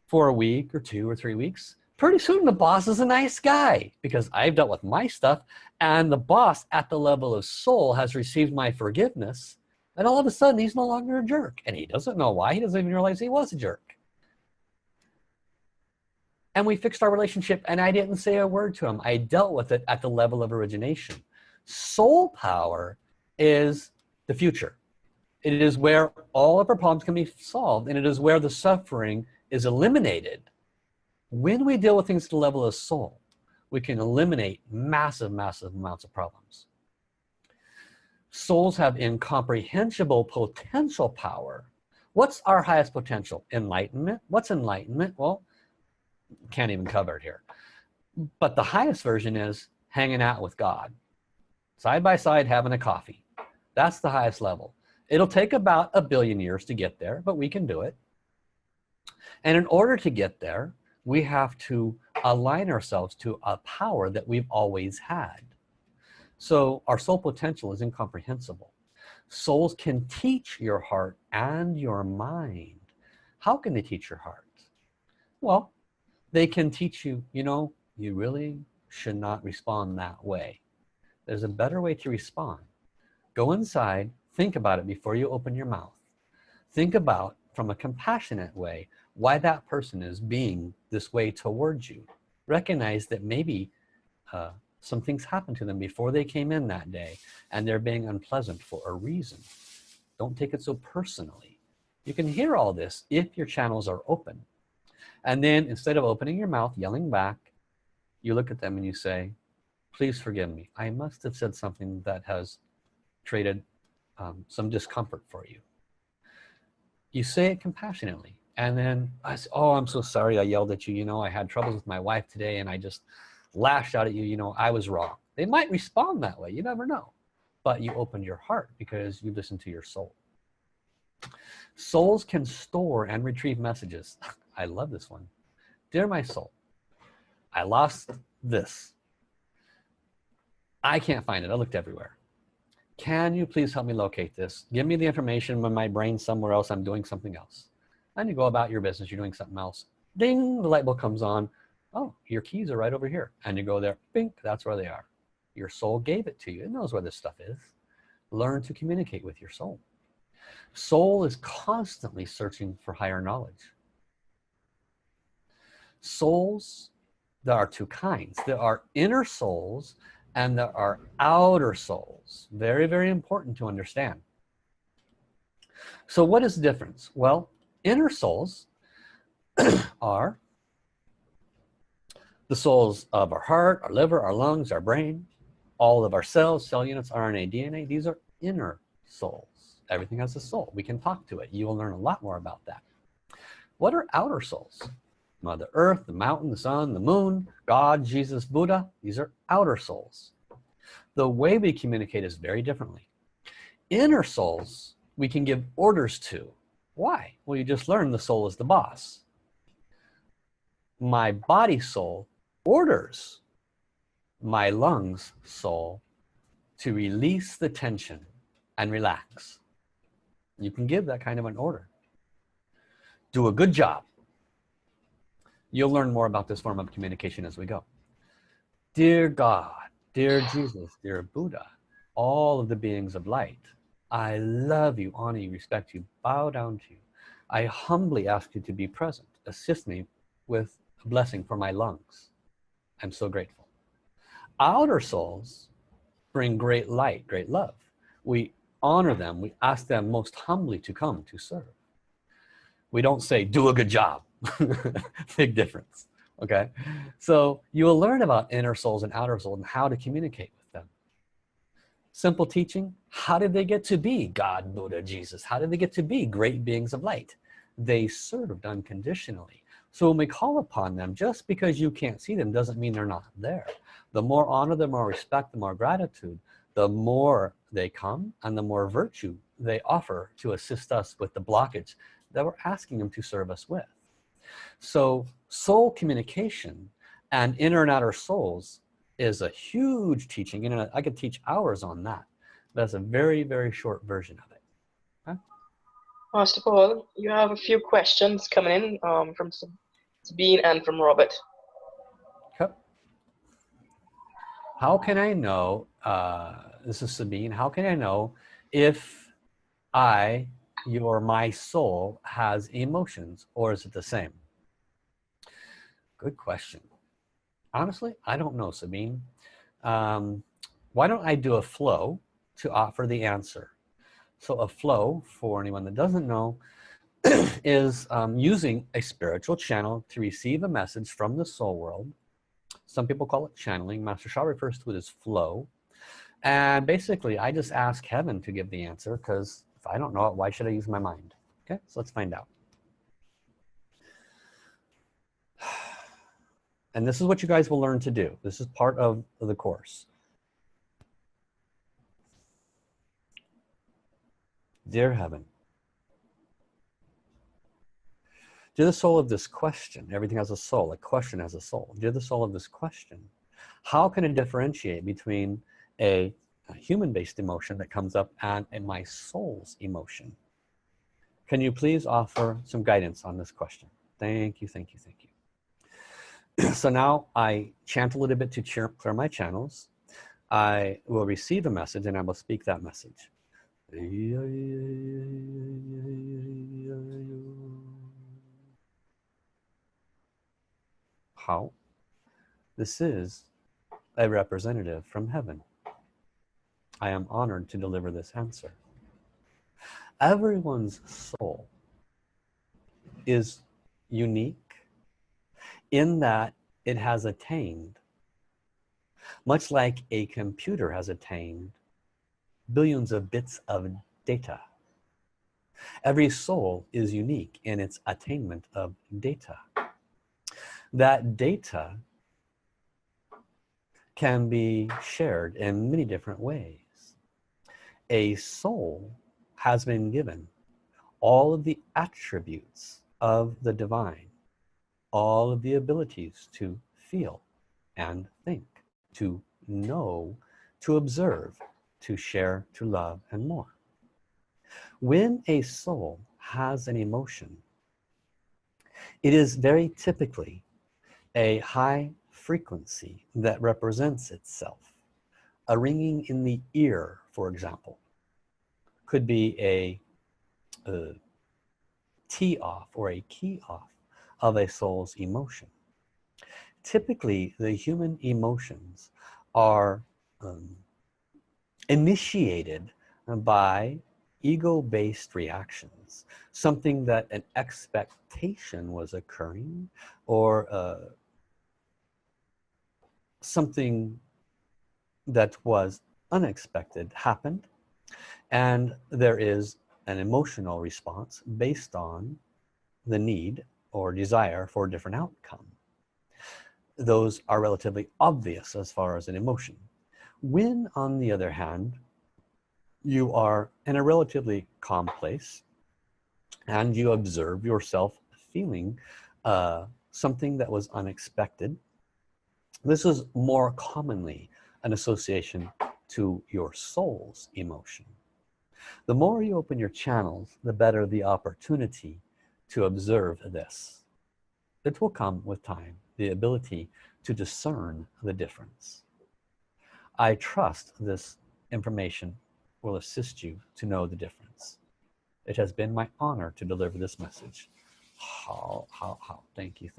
for a week or 2 or 3 weeks, pretty soon the boss is a nice guy, because I've dealt with my stuff and the boss at the level of soul has received my forgiveness, and all of a sudden he's no longer a jerk, and he doesn't know why. He doesn't even realize he was a jerk. And we fixed our relationship, and I didn't say a word to him. I dealt with it at the level of origination. Soul power is the future. It is where all of our problems can be solved, and it is where the suffering is eliminated. When we deal with things at the level of soul, we can eliminate massive amounts of problems. Souls have incomprehensible potential power. What's our highest potential? Enlightenment. What's enlightenment? Well, can't even cover it here. But the highest version is hanging out with God, side by side, having a coffee. That's the highest level. It'll take about 1 billion years to get there, but we can do it. And in order to get there, we have to align ourselves to a power that we've always had. So our soul potential is incomprehensible. Souls can teach your heart and your mind. How can they teach your heart? Well, they can teach you, you really should not respond that way. There's a better way to respond. Go inside, think about it before you open your mouth. Think about, from a compassionate way, why that person is being this way towards you. Recognize that maybe some things happened to them before they came in that day, and they're being unpleasant for a reason. Don't take it so personally. You can hear all this if your channels are open. And then instead of opening your mouth, yelling back, you look at them and you say, please forgive me. I must have said something that has created some discomfort for you. You say it compassionately. And then I say, oh, I'm so sorry I yelled at you. I had troubles with my wife today and I just lashed out at you. I was wrong. They might respond that way. You never know. But you opened your heart because you listened to your soul. Souls can store and retrieve messages. I love this one. Dear my soul, I lost this. I can't find it. I looked everywhere. Can you please help me locate this? Give me the information when my brain's somewhere else. I'm doing something else. And you go about your business. You're doing something else. Ding, the light bulb comes on. Oh, your keys are right over here. And you go there. Bink, that's where they are. Your soul gave it to you. It knows where this stuff is. Learn to communicate with your soul. Soul is constantly searching for higher knowledge. Souls, there are 2 kinds. There are inner souls and there are outer souls. Very, very important to understand. So what is the difference? Well, inner souls are the souls of our heart, our liver, our lungs, our brain, all of our cells, cell units, RNA, DNA. These are inner souls. Everything has a soul. We can talk to it. You will learn a lot more about that. What are outer souls? Mother Earth, the mountain, the sun, the moon, God, Jesus, Buddha. These are outer souls. The way we communicate is very differently. Inner souls, we can give orders to. Why? Well, you just learned the soul is the boss. My body soul orders my lungs soul to release the tension and relax. You can give that kind of an order. Do a good job. You'll learn more about this form of communication as we go. Dear God, dear Jesus, dear Buddha, all of the beings of light, I love you, honor you, respect you, bow down to you. I humbly ask you to be present. Assist me with a blessing for my lungs. I'm so grateful. Outer souls bring great light, great love. We honor them. We ask them most humbly to come to serve. We don't say, do a good job. Big difference, okay? So you will learn about inner souls and outer souls and how to communicate with them. Simple teaching. How did they get to be God, Buddha, Jesus? How did they get to be great beings of light? They served unconditionally. So when we call upon them, just because you can't see them doesn't mean they're not there. The more honor, the more respect, the more gratitude, the more they come and the more virtue they offer to assist us with the blockage that we're asking them to serve us with. So soul communication and inner and outer souls is a huge teaching. You know, I could teach hours on that. That's a very, very short version of it. Okay? Master Paul, you have a few questions coming in from Sabine and from Robert. Okay. How can I know, this is Sabine, how can I know if my soul has emotions, or is it the same? Good question. Honestly, I don't know, Sabine. Why don't I do a flow to offer the answer? So a flow, for anyone that doesn't know, is using a spiritual channel to receive a message from the soul world. Some people call it channeling. Master Sha refers to it as flow. And basically, I just ask heaven to give the answer, because if I don't know it, why should I use my mind? Okay, so let's find out. And this is what you guys will learn to do. This is part of the course. Dear heaven, dear the soul of this question, everything has a soul, a question has a soul. Dear the soul of this question, how can I differentiate between a human-based emotion that comes up and my soul's emotion? Can you please offer some guidance on this question? Thank you, thank you, thank you. So now I chant a little bit to clear my channels. I will receive a message and I will speak that message. How? This is a representative from heaven. I am honored to deliver this answer. Everyone's soul is unique in that it has attained, much like a computer has attained, billions of bits of data. Every soul is unique in its attainment of data. That data can be shared in many different ways. A soul has been given all of the attributes of the divine, all of the abilities to feel and think, to know, to observe, to share, to love, and more. When a soul has an emotion, it is very typically a high frequency that represents itself. A ringing in the ear, for example, could be a tee off or a key off of a soul's emotion. Typically, the human emotions are initiated by ego-based reactions, something that an expectation was occurring, or something that was unexpected happened, and there is an emotional response based on the need or desire for a different outcome. Those are relatively obvious as far as an emotion. When, on the other hand, you are in a relatively calm place and you observe yourself feeling something that was unexpected, this is more commonly an association to your soul's emotion. The more you open your channels, the better the opportunity to observe this. It will come with time, the ability to discern the difference. I trust this information will assist you to know the difference. It has been my honor to deliver this message. How. Thank you.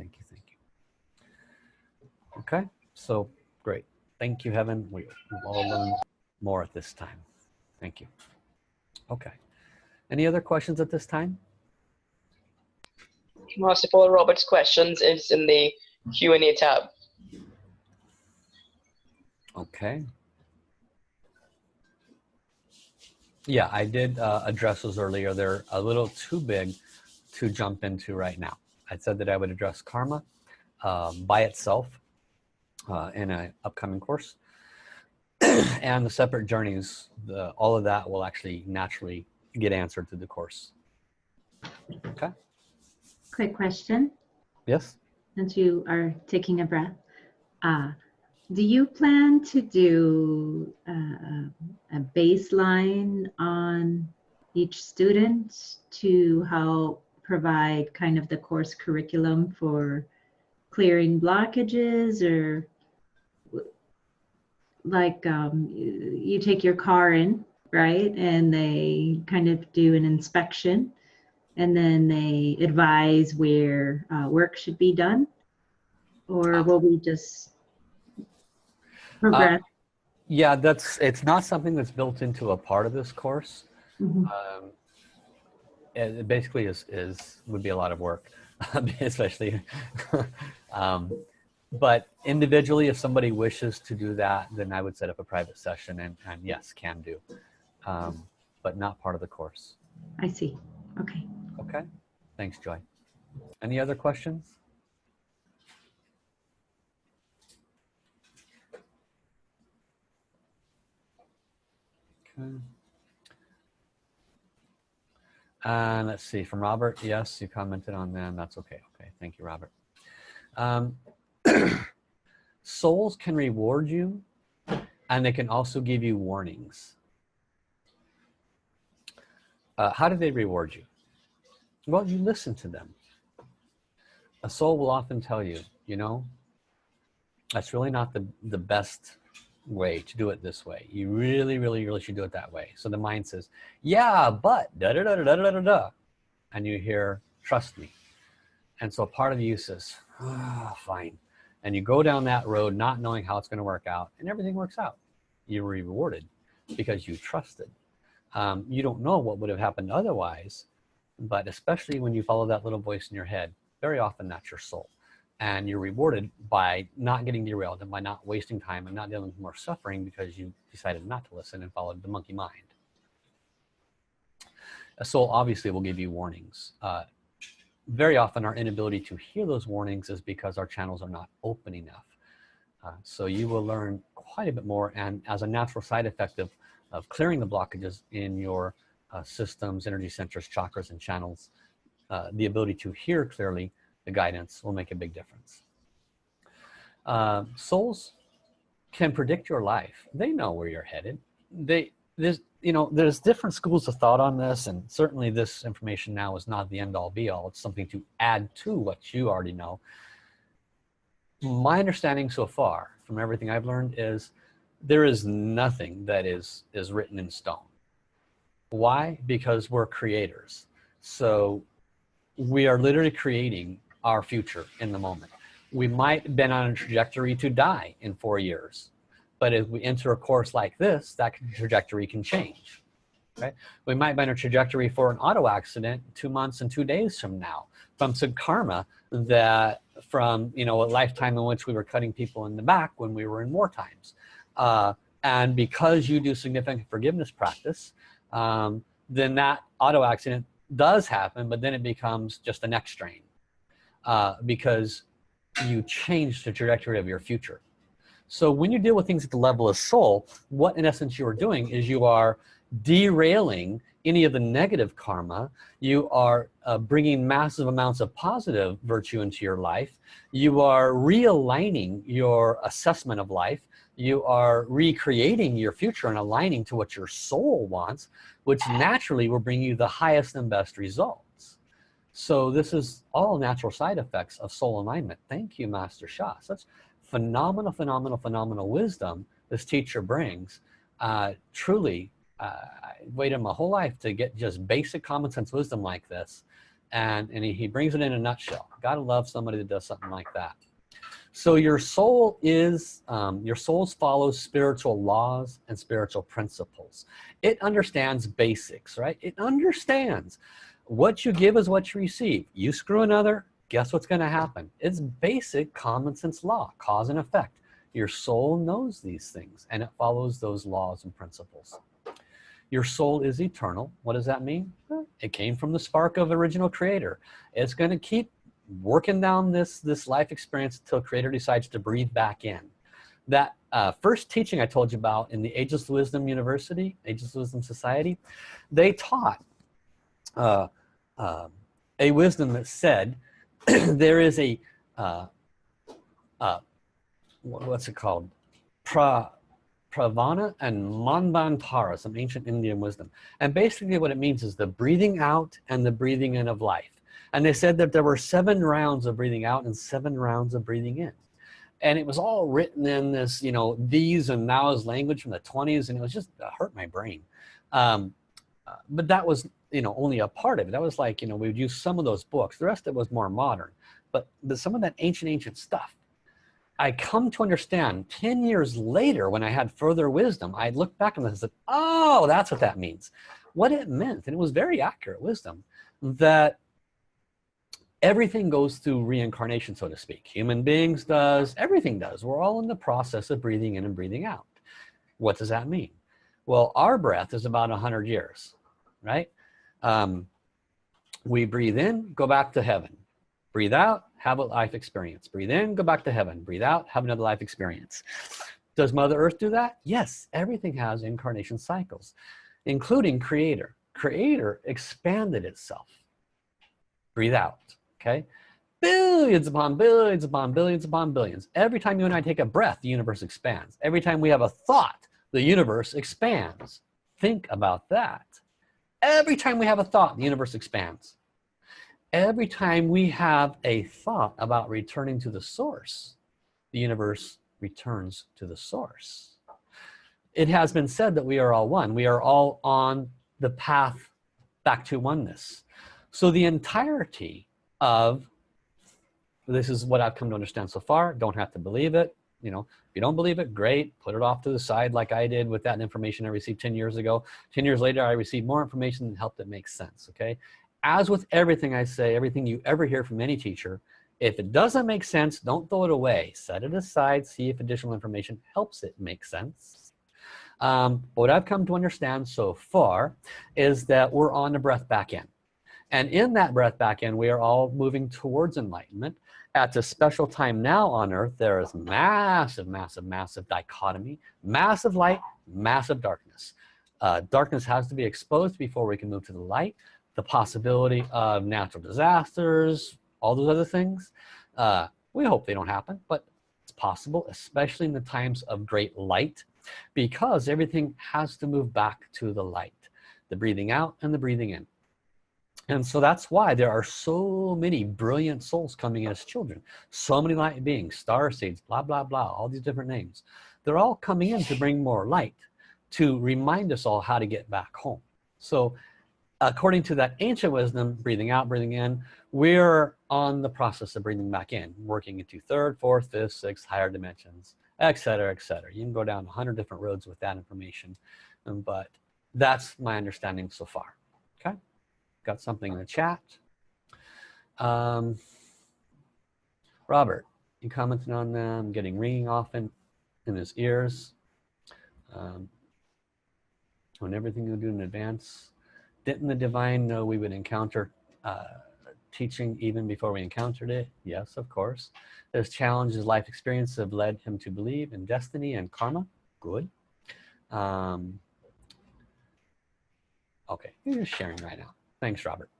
Okay, so great. Thank you, Heaven. We've all learned more at this time. Thank you. Okay. Any other questions at this time? Master Paul, Robert's questions is in the Q&A tab. Okay. Yeah, I did address those earlier. They're a little too big to jump into right now. I said that I would address karma by itself in an upcoming course. And the separate journeys, all of that will actually naturally get answered through the course. Okay. Quick question. Yes. Since you are taking a breath, do you plan to do a baseline on each student to help provide kind of the course curriculum for clearing blockages, or like you take your car in, right, and they kind of do an inspection and then they advise where work should be done? Or will we just progress? Yeah, it's not something that's built into a part of this course. Mm-hmm. It basically would be a lot of work, especially but individually, if somebody wishes to do that, then I would set up a private session and yes, can do, but not part of the course. I see. Okay. Okay. Thanks, Joy. Any other questions? Okay. And let's see, from Robert, yes, you commented on them. That's okay. Okay, thank you, Robert. Souls can reward you, and they can also give you warnings. How do they reward you? Well, you listen to them. A soul will often tell you, you know, that's really not the best way to do it this way. You really should do it that way. So the mind says, yeah, but da da da da da da da, and you hear, trust me. And so part of you says, fine. And you go down that road not knowing how it's going to work out, and everything works out. You're rewarded because you trusted. You don't know what would have happened otherwise, but especially when you follow that little voice in your head, very often that's your soul. And you're rewarded by not getting derailed and by not wasting time and not dealing with more suffering because you decided not to listen and followed the monkey mind. A soul obviously will give you warnings. Very often our inability to hear those warnings is because our channels are not open enough. So you will learn quite a bit more, and as a natural side effect of clearing the blockages in your systems, energy centers, chakras, and channels, the ability to hear clearly the guidance will make a big difference. Souls can predict your life. They know where you're headed. There's different schools of thought on this, and certainly this information now is not the end-all be-all. It's something to add to what you already know. My understanding so far from everything I've learned is there is nothing that is written in stone. Why? Because we're creators. So we are literally creating our future in the moment. We might have been on a trajectory to die in 4 years, but if we enter a course like this, that trajectory can change. Right? We might be on a trajectory for an auto accident 2 months and 2 days from now, from some karma that from a lifetime in which we were cutting people in the back when we were in war times. And because you do significant forgiveness practice, then that auto accident does happen, but then it becomes just the next strain because you change the trajectory of your future. So when you deal with things at the level of soul, what in essence you are doing is you are derailing any of the negative karma. You are bringing massive amounts of positive virtue into your life. You are realigning your assessment of life. You are recreating your future and aligning to what your soul wants, which naturally will bring you the highest and best results. So this is all natural side effects of soul alignment. Thank you, Master Sha. Such phenomenal, phenomenal, phenomenal wisdom this teacher brings. Truly, I waited my whole life to get just basic common sense wisdom like this. And he brings it in a nutshell. Gotta love somebody that does something like that. So your soul is, your soul follows spiritual laws and spiritual principles. It understands basics, right? It understands what you give is what you receive. You screw another, guess what's gonna happen? It's basic common sense law, cause and effect. Your soul knows these things and it follows those laws and principles. Your soul is eternal. What does that mean? It came from the spark of original creator. It's gonna keep working down this life experience until creator decides to breathe back in. That first teaching I told you about in the Ageless Wisdom University, Ageless Wisdom Society, they taught a wisdom that said there is a what's it called, Pravana and Manvantara, some ancient Indian wisdom, and basically what it means is the breathing out and the breathing in of life. And they said that there were 7 rounds of breathing out and 7 rounds of breathing in, and it was all written in this, you know, these and nows language from the 20s, and it was just hurt my brain. But that was, you know, only a part of it. That was like, you know, we would use some of those books. The rest of it was more modern. But some of that ancient stuff, I come to understand 10 years later when I had further wisdom, I looked back on this and said, oh, that's what that means. What it meant, and it was very accurate wisdom, that everything goes through reincarnation, so to speak. Human beings does, everything does. We're all in the process of breathing in and breathing out. What does that mean? Well, our breath is about 100 years, right? We breathe in, go back to heaven. Breathe out, have a life experience. Breathe in, go back to heaven. Breathe out, have another life experience. Does Mother Earth do that? Yes, everything has incarnation cycles, including Creator. Creator expanded itself. Breathe out, okay? Billions upon billions upon billions upon billions. Every time you and I take a breath, the universe expands. Every time we have a thought, the universe expands. Think about that. Every time we have a thought, the universe expands. Every time we have a thought about returning to the source, the universe returns to the source. It has been said that we are all one. We are all on the path back to oneness. So the entirety of, this is what I've come to understand so far. Don't have to believe it. You know, if you don't believe it, great. Put it off to the side like I did with that information I received 10 years ago. 10 years later, I received more information that helped it make sense, okay? As with everything I say, everything you ever hear from any teacher, if it doesn't make sense, don't throw it away. Set it aside, see if additional information helps it make sense. What I've come to understand so far is that we're on the breath back in. And in that breath back in, we are all moving towards enlightenment. At this special time now on earth, there is massive, massive, massive dichotomy, massive light, massive darkness. Darkness has to be exposed before we can move to the light. The possibility of natural disasters, all those other things. We hope they don't happen, but it's possible, especially in the times of great light, because everything has to move back to the light, the breathing out and the breathing in. And so that's why there are so many brilliant souls coming as children, so many light beings, star seeds, blah, blah, blah, all these different names. They're all coming in to bring more light, to remind us all how to get back home. So according to that ancient wisdom, breathing out, breathing in, we're on the process of breathing back in, working into 3rd, 4th, 5th, 6th, higher dimensions, etc., etc. You can go down 100 different roads with that information, but that's my understanding so far. Okay, got something in the chat. Robert, you commented on them getting ringing often in his ears, on everything you do in advance. Didn't the divine know we would encounter teaching even before we encountered it? Yes, of course. His challenges, life experiences have led him to believe in destiny and karma. Good. Okay, you're just sharing right now. Thanks, Robert.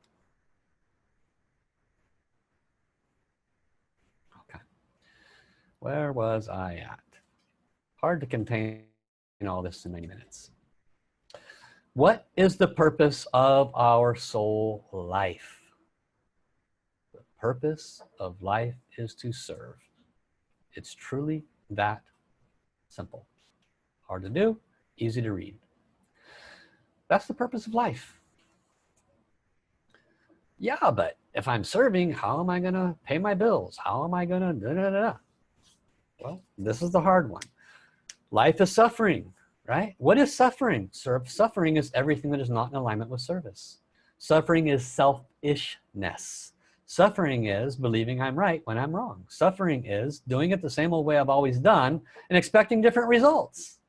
Okay. Where was I at? Hard to contain all this in many minutes. What is the purpose of our soul life? The purpose of life is to serve. It's truly that simple. Hard to do, easy to read. That's the purpose of life. Yeah, but if I'm serving, how am I going to pay my bills? How am I going to da-da-da-da? Well, this is the hard one. Life is suffering, right? What is suffering? Suffering is everything that is not in alignment with service. Suffering is selfishness. Suffering is believing I'm right when I'm wrong. Suffering is doing it the same old way I've always done and expecting different results.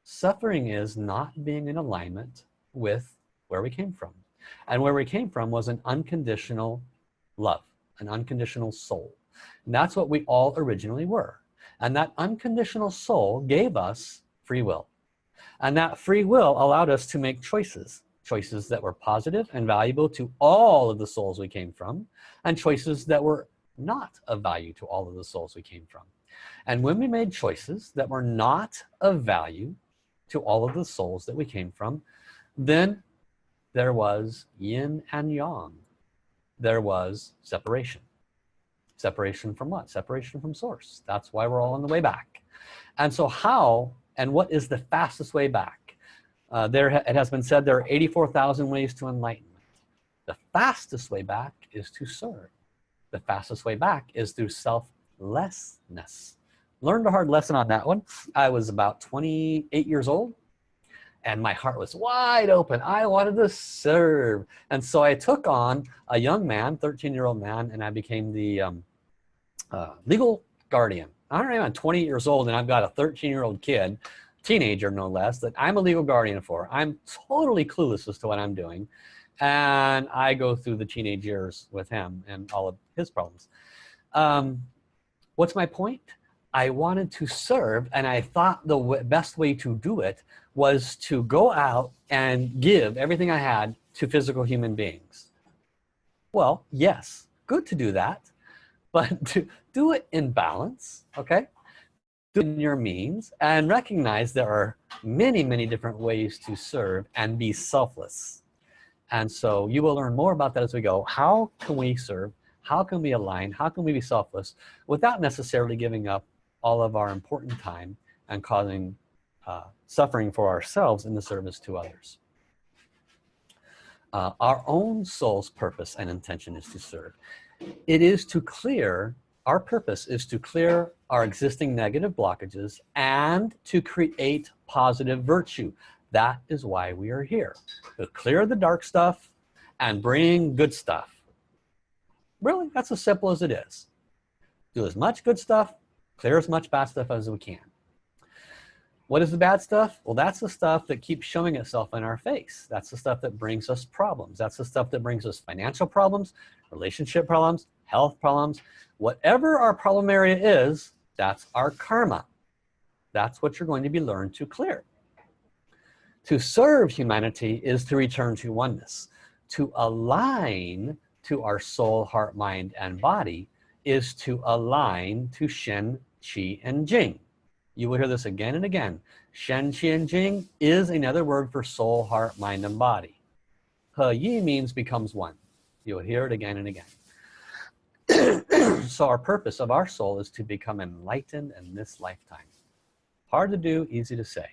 Suffering is not being in alignment with where we came from. And where we came from was an unconditional love, an unconditional soul. And that's what we all originally were. And that unconditional soul gave us free will. And that free will allowed us to make choices. Choices that were positive and valuable to all of the souls we came from, and choices that were not of value to all of the souls we came from. And when we made choices that were not of value to all of the souls that we came from, then there was yin and yang. There was separation. Separation from what? Separation from source. That's why we're all on the way back. And so how and what is the fastest way back? It has been said there are 84,000 ways to enlightenment. The fastest way back is to serve. The fastest way back is through selflessness. Learned a hard lesson on that one. I was about 28 years old and my heart was wide open. I wanted to serve. And so I took on a young man, 13-year-old man, and I became the legal guardian. I'm 28 years old and I've got a 13-year-old kid, teenager no less, that I'm a legal guardian for. I'm totally clueless as to what I'm doing. And I go through the teenage years with him and all of his problems. What's my point? I wanted to serve, and I thought the best way to do it was to go out and give everything I had to physical human beings. Well, yes, good to do that, but to do it in balance, okay? Do it in your means, and recognize there are many, many different ways to serve and be selfless. And so you will learn more about that as we go. How can we serve? How can we align? How can we be selfless without necessarily giving up all of our important time and causing suffering for ourselves in the service to others? Our own soul's purpose and intention is to serve. It is to clear, our purpose is to clear our existing negative blockages and to create positive virtue. That is why we are here, to clear the dark stuff and bring good stuff. Really, that's as simple as it is. Do as much good stuff, clear as much bad stuff as we can. What is the bad stuff? Well, that's the stuff that keeps showing itself in our face. That's the stuff that brings us problems. That's the stuff that brings us financial problems, relationship problems, health problems. Whatever our problem area is, that's our karma. That's what you're going to be learned to clear. To serve humanity is to return to oneness. To align to our soul, heart, mind, and body is to align to Shen, Qi, and Jing. You will hear this again and again. Shen, Qi, and Jing is another word for soul, heart, mind, and body. He Yi means becomes one. You'll hear it again and again. So our purpose of our soul is to become enlightened in this lifetime. Hard to do, easy to say.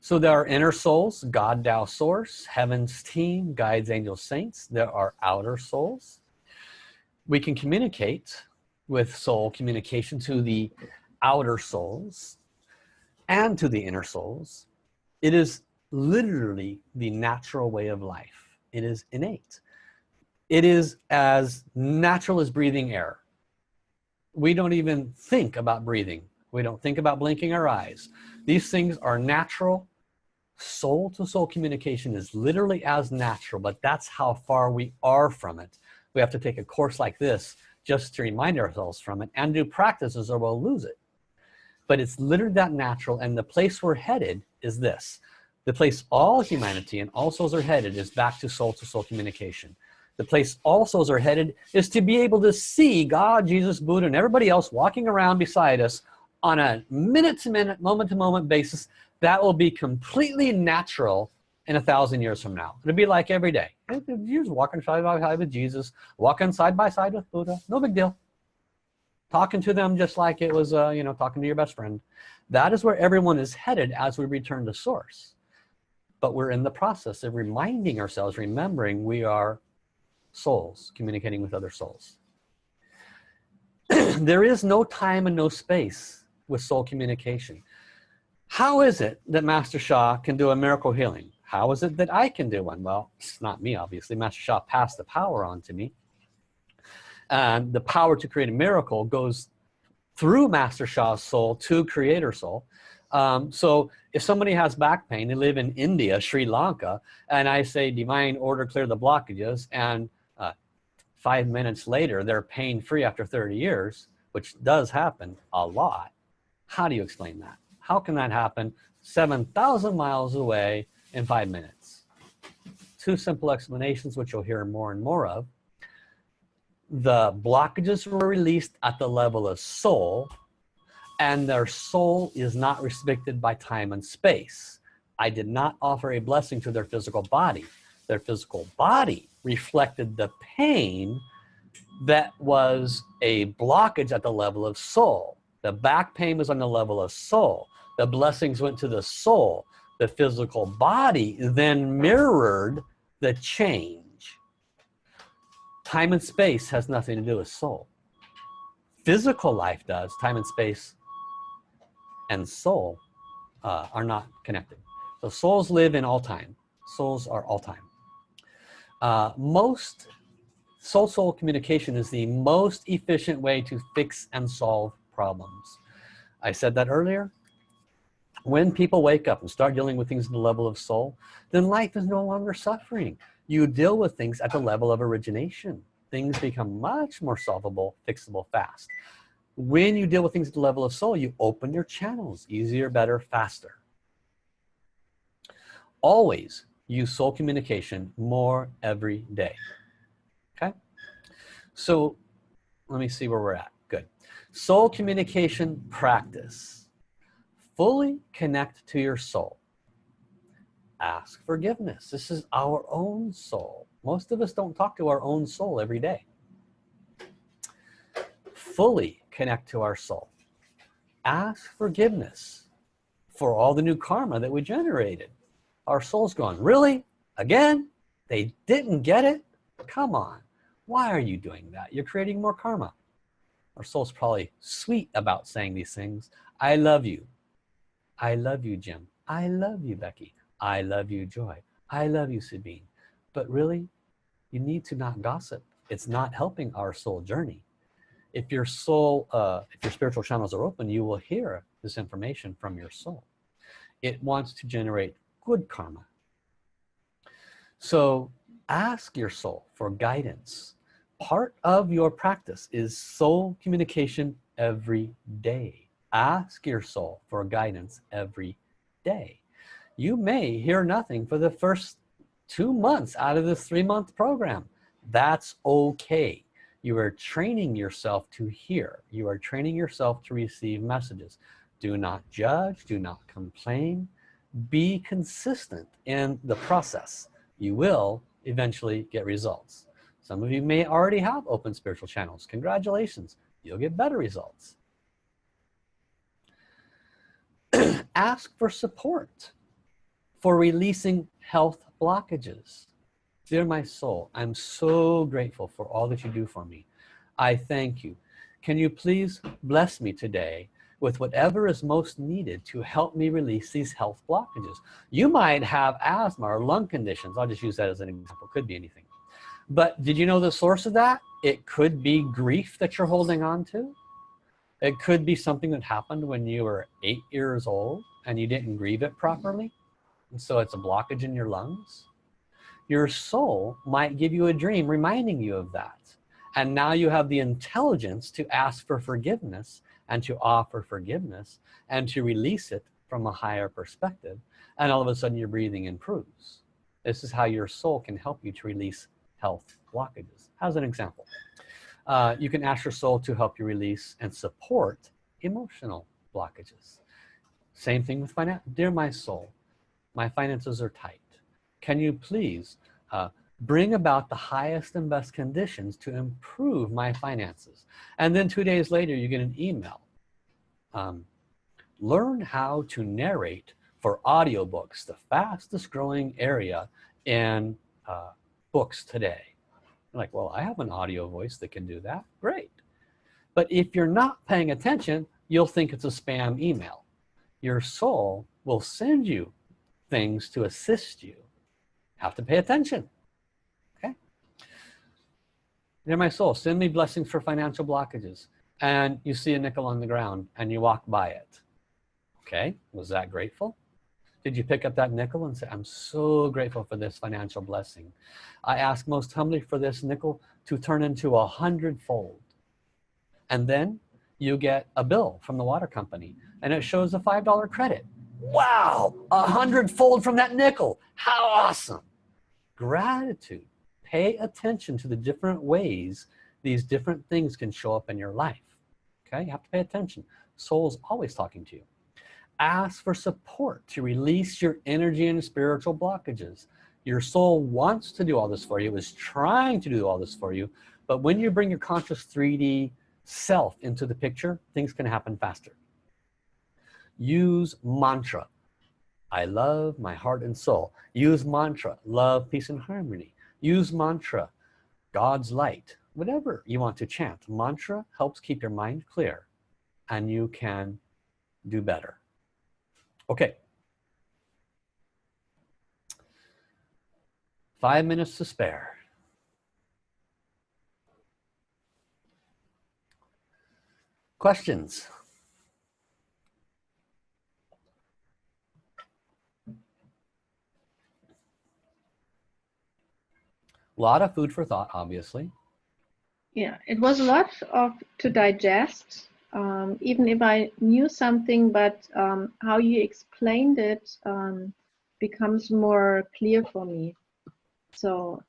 So there are inner souls, God, Tao Source, Heaven's team, guides, angels, saints. There are outer souls. We can communicate with soul communication to the outer souls and to the inner souls. It is literally the natural way of life. It is innate. It is as natural as breathing air. We don't even think about breathing. We don't think about blinking our eyes. These things are natural Soul-to-soul communication is literally as natural, but that's how far we are from it. We have to take a course like this just to remind ourselves from it and do practices or we'll lose it. But it's literally that natural, and the place we're headed is this. The place all humanity and all souls are headed is back to soul-to-soul communication. The place all souls are headed is to be able to see God, Jesus, Buddha, and everybody else walking around beside us on a minute-to-minute, moment-to-moment basis. That will be completely natural in 1,000 years from now. It'll be like every day. You're just walking side by side with Jesus, walking side by side with Buddha. No big deal. Talking to them just like it was, you know, talking to your best friend. That is where everyone is headed as we return to source. But we're in the process of reminding ourselves, remembering we are souls communicating with other souls. There is no time and no space with soul communication. How is it that Master Sha can do a miracle healing? How is it that I can do one? Well, it's not me, obviously. Master Sha passed the power on to me. And the power to create a miracle goes through Master Sha's soul to Creator Soul. So if somebody has back pain, they live in India, Sri Lanka, and I say, divine order, clear the blockages, and 5 minutes later, they're pain-free after 30 years, which does happen a lot. How do you explain that? How can that happen 7,000 miles away in 5 minutes? Two simple explanations, which you'll hear more and more of. The blockages were released at the level of soul, and their soul is not restricted by time and space. I did not offer a blessing to their physical body. Their physical body reflected the pain that was a blockage at the level of soul. The back pain was on the level of soul. The blessings went to the soul. The physical body then mirrored the change. Time and space has nothing to do with soul. Physical life does. Time and space and soul are not connected. So souls live in all time. Souls are all time. Most soul-soul communication is the most efficient way to fix and solve problems. I said that earlier. When people wake up and start dealing with things at the level of soul, then life is no longer suffering. You deal with things at the level of origination. Things become much more solvable, fixable, fast. When you deal with things at the level of soul, you open your channels easier, better, faster. Always use soul communication more every day. Okay? So let me see where we're at. Good. Soul communication practice. Fully connect to your soul. Ask forgiveness. This is our own soul. Most of us don't talk to our own soul every day. Fully connect to our soul. Ask forgiveness for all the new karma that we generated. Our soul's going, really? Again? They didn't get it? Come on. Why are you doing that? You're creating more karma. Our soul's probably sweet about saying these things. I love you. I love you, Jim. I love you, Becky. I love you, Joy. I love you, Sabine. But really, you need to not gossip. It's not helping our soul journey. If your soul, if your spiritual channels are open, you will hear this information from your soul. It wants to generate good karma. So ask your soul for guidance. Part of your practice is soul communication every day. Ask your soul for guidance every day. You may hear nothing for the first 2 months out of this 3-month program. That's okay. You are training yourself to hear. You are training yourself to receive messages. Do not judge. Do not complain. Be consistent in the process. You will eventually get results. Some of you may already have open spiritual channels. Congratulations. You'll get better results. Ask for support for releasing health blockages. Dear my soul, I'm so grateful for all that you do for me. I thank you. Can you please bless me today with whatever is most needed to help me release these health blockages? You might have asthma or lung conditions. I'll just use that as an example. Could be anything. But did you know the source of that? It could be grief that you're holding on to. It could be something that happened when you were 8 years old and you didn't grieve it properly. And so it's a blockage in your lungs. Your soul might give you a dream reminding you of that. And now you have the intelligence to ask for forgiveness and to offer forgiveness and to release it from a higher perspective. And all of a sudden your breathing improves. This is how your soul can help you to release health blockages. As an example, you can ask your soul to help you release and support emotional blockages. Same thing with finance. Dear my soul, my finances are tight. Can you please bring about the highest and best conditions to improve my finances? And then 2 days later, you get an email. Learn how to narrate for audiobooks, the fastest growing area in books today. You're like, well, I have an audio voice that can do that. Great. But if you're not paying attention, you'll think it's a spam email. Your soul will send you things to assist you. Have to pay attention. Okay. Dear my soul, send me blessings for financial blockages. And you see a nickel on the ground and you walk by it. Okay, was that grateful? Did you pick up that nickel and say, I'm so grateful for this financial blessing. I ask most humbly for this nickel to turn into 100-fold. And then you get a bill from the water company and it shows a $5 credit. Wow, 100-fold from that nickel. How awesome. Gratitude. Pay attention to the different ways these different things can show up in your life. Okay, you have to pay attention. Soul's always talking to you. Ask for support to release your energy and spiritual blockages. Your soul wants to do all this for you, is trying to do all this for you, but when you bring your conscious 3D self into the picture, things can happen faster. Use mantra. I love my heart and soul. Use mantra. Love, peace, and harmony. Use mantra. God's light. Whatever you want to chant. Mantra helps keep your mind clear and you can do better. Okay. 5 minutes to spare. Questions? A lot of food for thought, obviously. Yeah, it was a lot to digest, even if I knew something, but how you explained it becomes more clear for me. So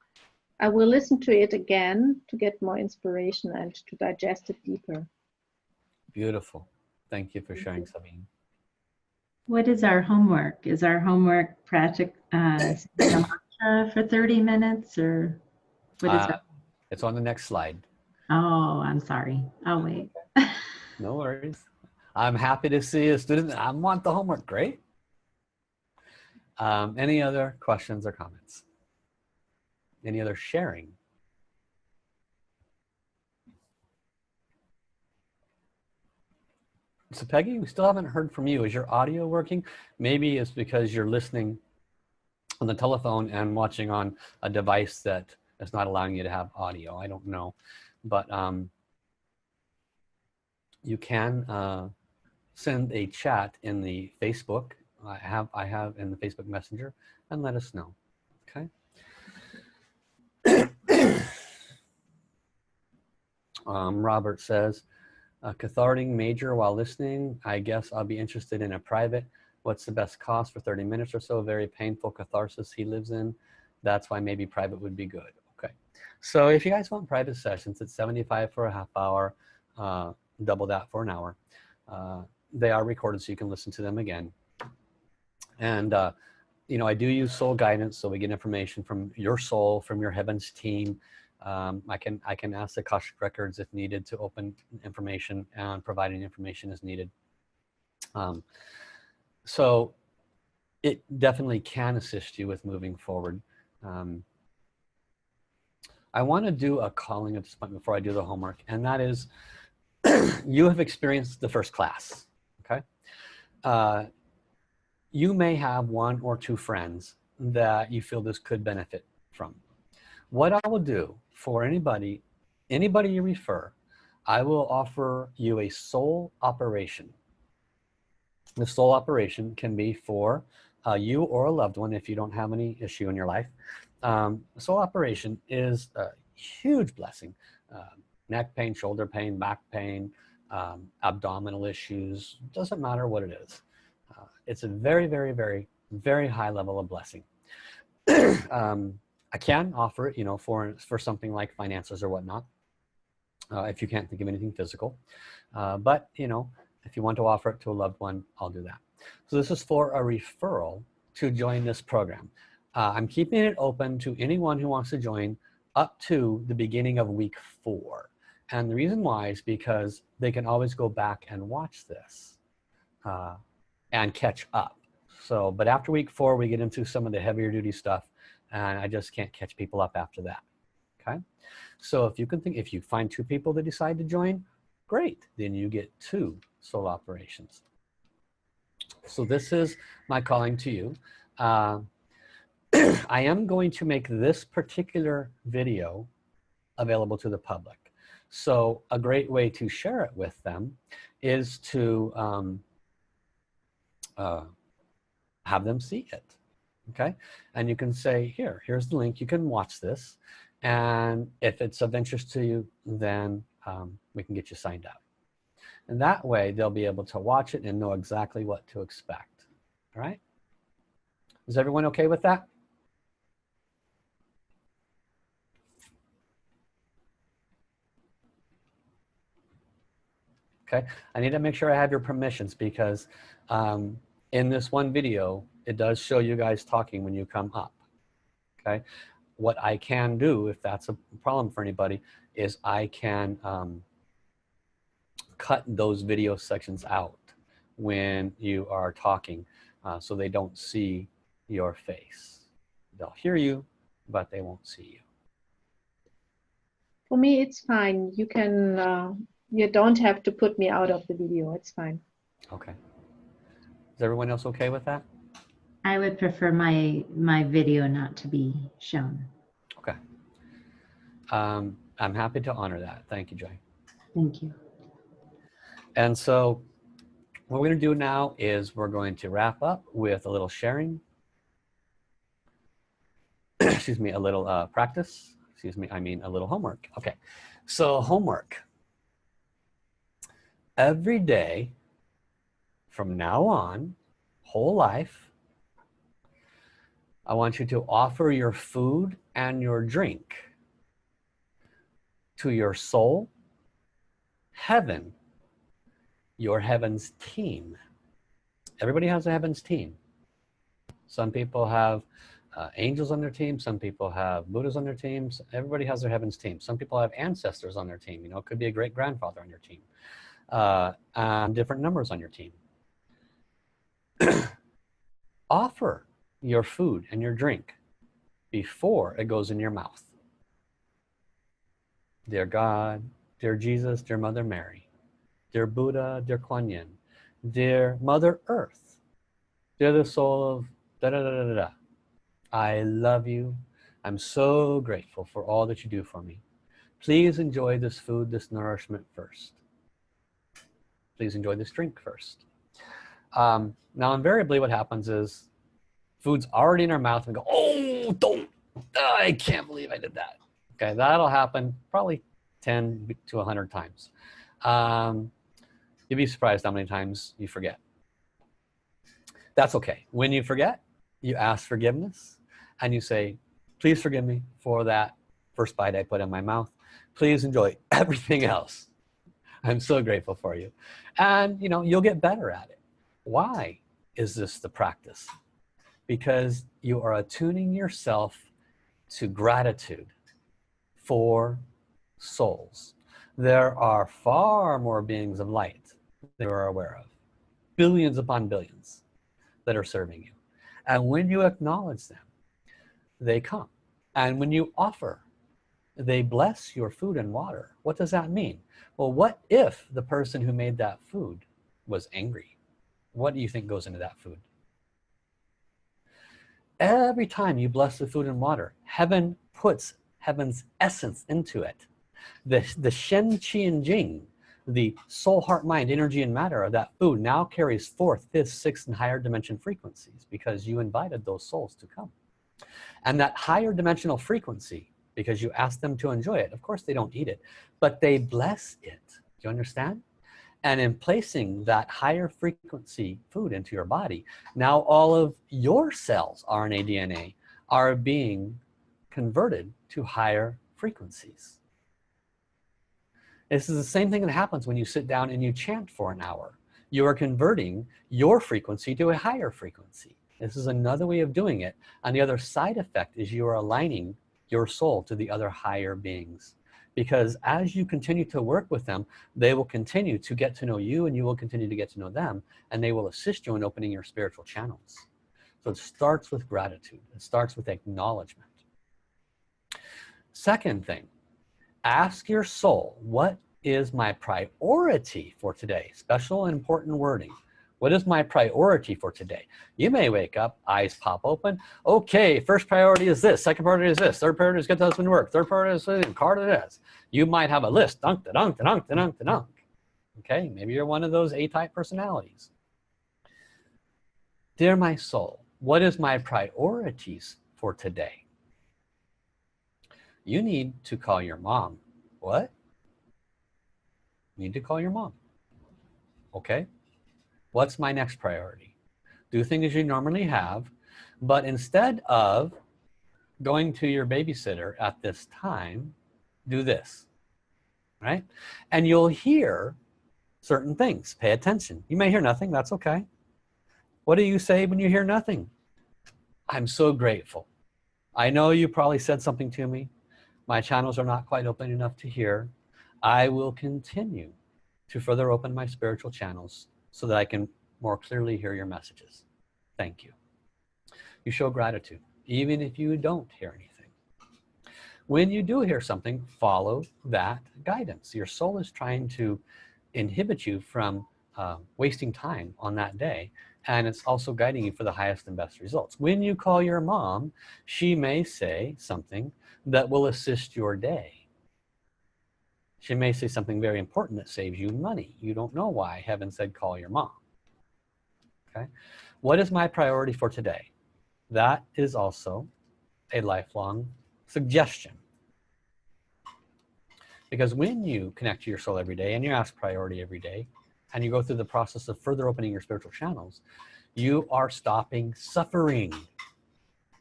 I will listen to it again to get more inspiration and to digest it deeper. Beautiful. Thank you for sharing, Sabine. What is our homework? Is our homework practice for 30 minutes or what is it? It's on the next slide. Oh, I'm sorry. I'll wait. No worries. I'm happy to see a student. I want the homework. Great. Any other questions or comments? Any other sharing? So Peggy, we still haven't heard from you. Is your audio working? Maybe it's because you're listening on the telephone and watching on a device that is not allowing you to have audio. I don't know. But you can send a chat in the Facebook. I have in the Facebook Messenger, and let us know. Okay. Robert says, cathartic major while listening. I guess I'll be interested in a private. What's the best cost for 30 minutes or so? Very painful catharsis he lives in. That's why maybe private would be good. Okay. So if you guys want private sessions, it's $75 for a half hour, double that for an hour. They are recorded so you can listen to them again. And you know, I do use soul guidance, so we get information from your soul, from your heavens team. I can ask the Akashic records if needed to open information and providing information as needed. So it definitely can assist you with moving forward. I want to do a calling at this point before I do the homework, and that is, you have experienced the first class, okay? You may have 1 or 2 friends that you feel this could benefit from. What I will do for anybody you refer, I will offer you a soul operation. The soul operation can be for you or a loved one, if you don't have any issue in your life. Soul operation is a huge blessing. Neck pain, shoulder pain, back pain, abdominal issues, doesn't matter what it is. It's a very, very, very, very high level of blessing. I can offer it, you know, for something like finances or whatnot, if you can't think of anything physical. But, you know, if you want to offer it to a loved one, I'll do that. So this is for a referral to join this program. I'm keeping it open to anyone who wants to join up to the beginning of week 4. And the reason why is because they can always go back and watch this and catch up. So, but after week 4, we get into some of the heavier duty stuff, and I just can't catch people up after that. Okay. So if you can think, if you find 2 people that decide to join, great. Then you get 2 soul operations. So this is my calling to you. I am going to make this particular video available to the public. So a great way to share it with them is to have them see it. Okay, and you can say, here's the link, you can watch this, and if it's of interest to you, then we can get you signed up. And that way they'll be able to watch it and know exactly what to expect. All right, is everyone okay with that? Okay, I need to make sure I have your permissions, because in this one video, it does show you guys talking when you come up. Okay, what I can do, if that's a problem for anybody, is I can cut those video sections out when you are talking, so they don't see your face. They'll hear you, but they won't see you. For me, it's fine. You can, you don't have to put me out of the video. It's fine. Okay. Is everyone else okay with that? I would prefer my video not to be shown. Okay. I'm happy to honor that. Thank you, Joy. Thank you. And so what we're going to do now is we're going to wrap up with a little sharing. Excuse me, a little practice. Excuse me, I mean a little homework. Okay, so homework. Every day from now on, whole life, I want you to offer your food and your drink to your soul, heaven, your heavens team. Everybody has a heavens team. Some people have angels on their team. Some people have Buddhas on their teams. Everybody has their heavens team. Some people have ancestors on their team. You know, it could be a great grandfather on your team. And different numbers on your team. Offer your food and your drink before it goes in your mouth. Dear God, dear Jesus, dear Mother Mary, dear Buddha, dear Kuan Yin, dear Mother Earth, dear the soul of da-da-da-da-da. I love you. I'm so grateful for all that you do for me. Please enjoy this food, this nourishment first. Please enjoy this drink first. Now, invariably what happens is food's already in our mouth and we go, oh, don't, I can't believe I did that. Okay, that'll happen probably 10 to 100 times. You'd be surprised how many times you forget. That's okay. When you forget, you ask forgiveness and you say, please forgive me for that first bite I put in my mouth. Please enjoy everything else. I'm so grateful for you. And you know, you'll get better at it. Why is this the practice? Because you are attuning yourself to gratitude for souls. There are far more beings of light than you are aware of. Billions upon billions that are serving you. And when you acknowledge them, they come. And when you offer, they bless your food and water. What does that mean? Well, what if the person who made that food was angry? What do you think goes into that food? Every time you bless the food and water, heaven puts heaven's essence into it. The Shen, Qi, and Jing the soul, heart, mind, energy, and matter of that food now carries forth fifth, sixth, and higher dimension frequencies because you invited those souls to come. And that higher dimensional frequency, because you asked them to enjoy it, of course they don't eat it, but they bless it. Do you understand? And in placing that higher frequency food into your body, now all of your cells, RNA, DNA, are being converted to higher frequencies. This is the same thing that happens when you sit down and you chant for an hour. You are converting your frequency to a higher frequency. This is another way of doing it. And the other side effect is you are aligning your soul to the other higher beings. Because as you continue to work with them, they will continue to get to know you, and you will continue to get to know them, and they will assist you in opening your spiritual channels. So it starts with gratitude. It starts with acknowledgement. Second thing, ask your soul, what is my priority for today? Special and important wording. What is my priority for today? You may wake up, eyes pop open. Okay, first priority is this. Second priority is this. Third priority is get the husband to work. Third priority is card it is. You might have a list. Dunk, da dunk, da dunk, da dunk, da dunk. Okay, maybe you're one of those A-type personalities. Dear my soul, what is my priorities for today? You need to call your mom. What? You need to call your mom. Okay. What's my next priority? Do things you normally have, but instead of going to your babysitter at this time, do this, right? And you'll hear certain things. Pay attention. You may hear nothing, that's okay. What do you say when you hear nothing? I'm so grateful. I know you probably said something to me. My channels are not quite open enough to hear. I will continue to further open my spiritual channels so that I can more clearly hear your messages. Thank you. You show gratitude, even if you don't hear anything. When you do hear something, follow that guidance. Your soul is trying to inhibit you from wasting time on that day, and it's also guiding you for the highest and best results. When you call your mom, she may say something that will assist your day. She may say something very important that saves you money. You don't know why heaven said call your mom. Okay, what is my priority for today? That is also a lifelong suggestion. Because when you connect to your soul every day and you ask priority every day and you go through the process of further opening your spiritual channels, you are stopping suffering.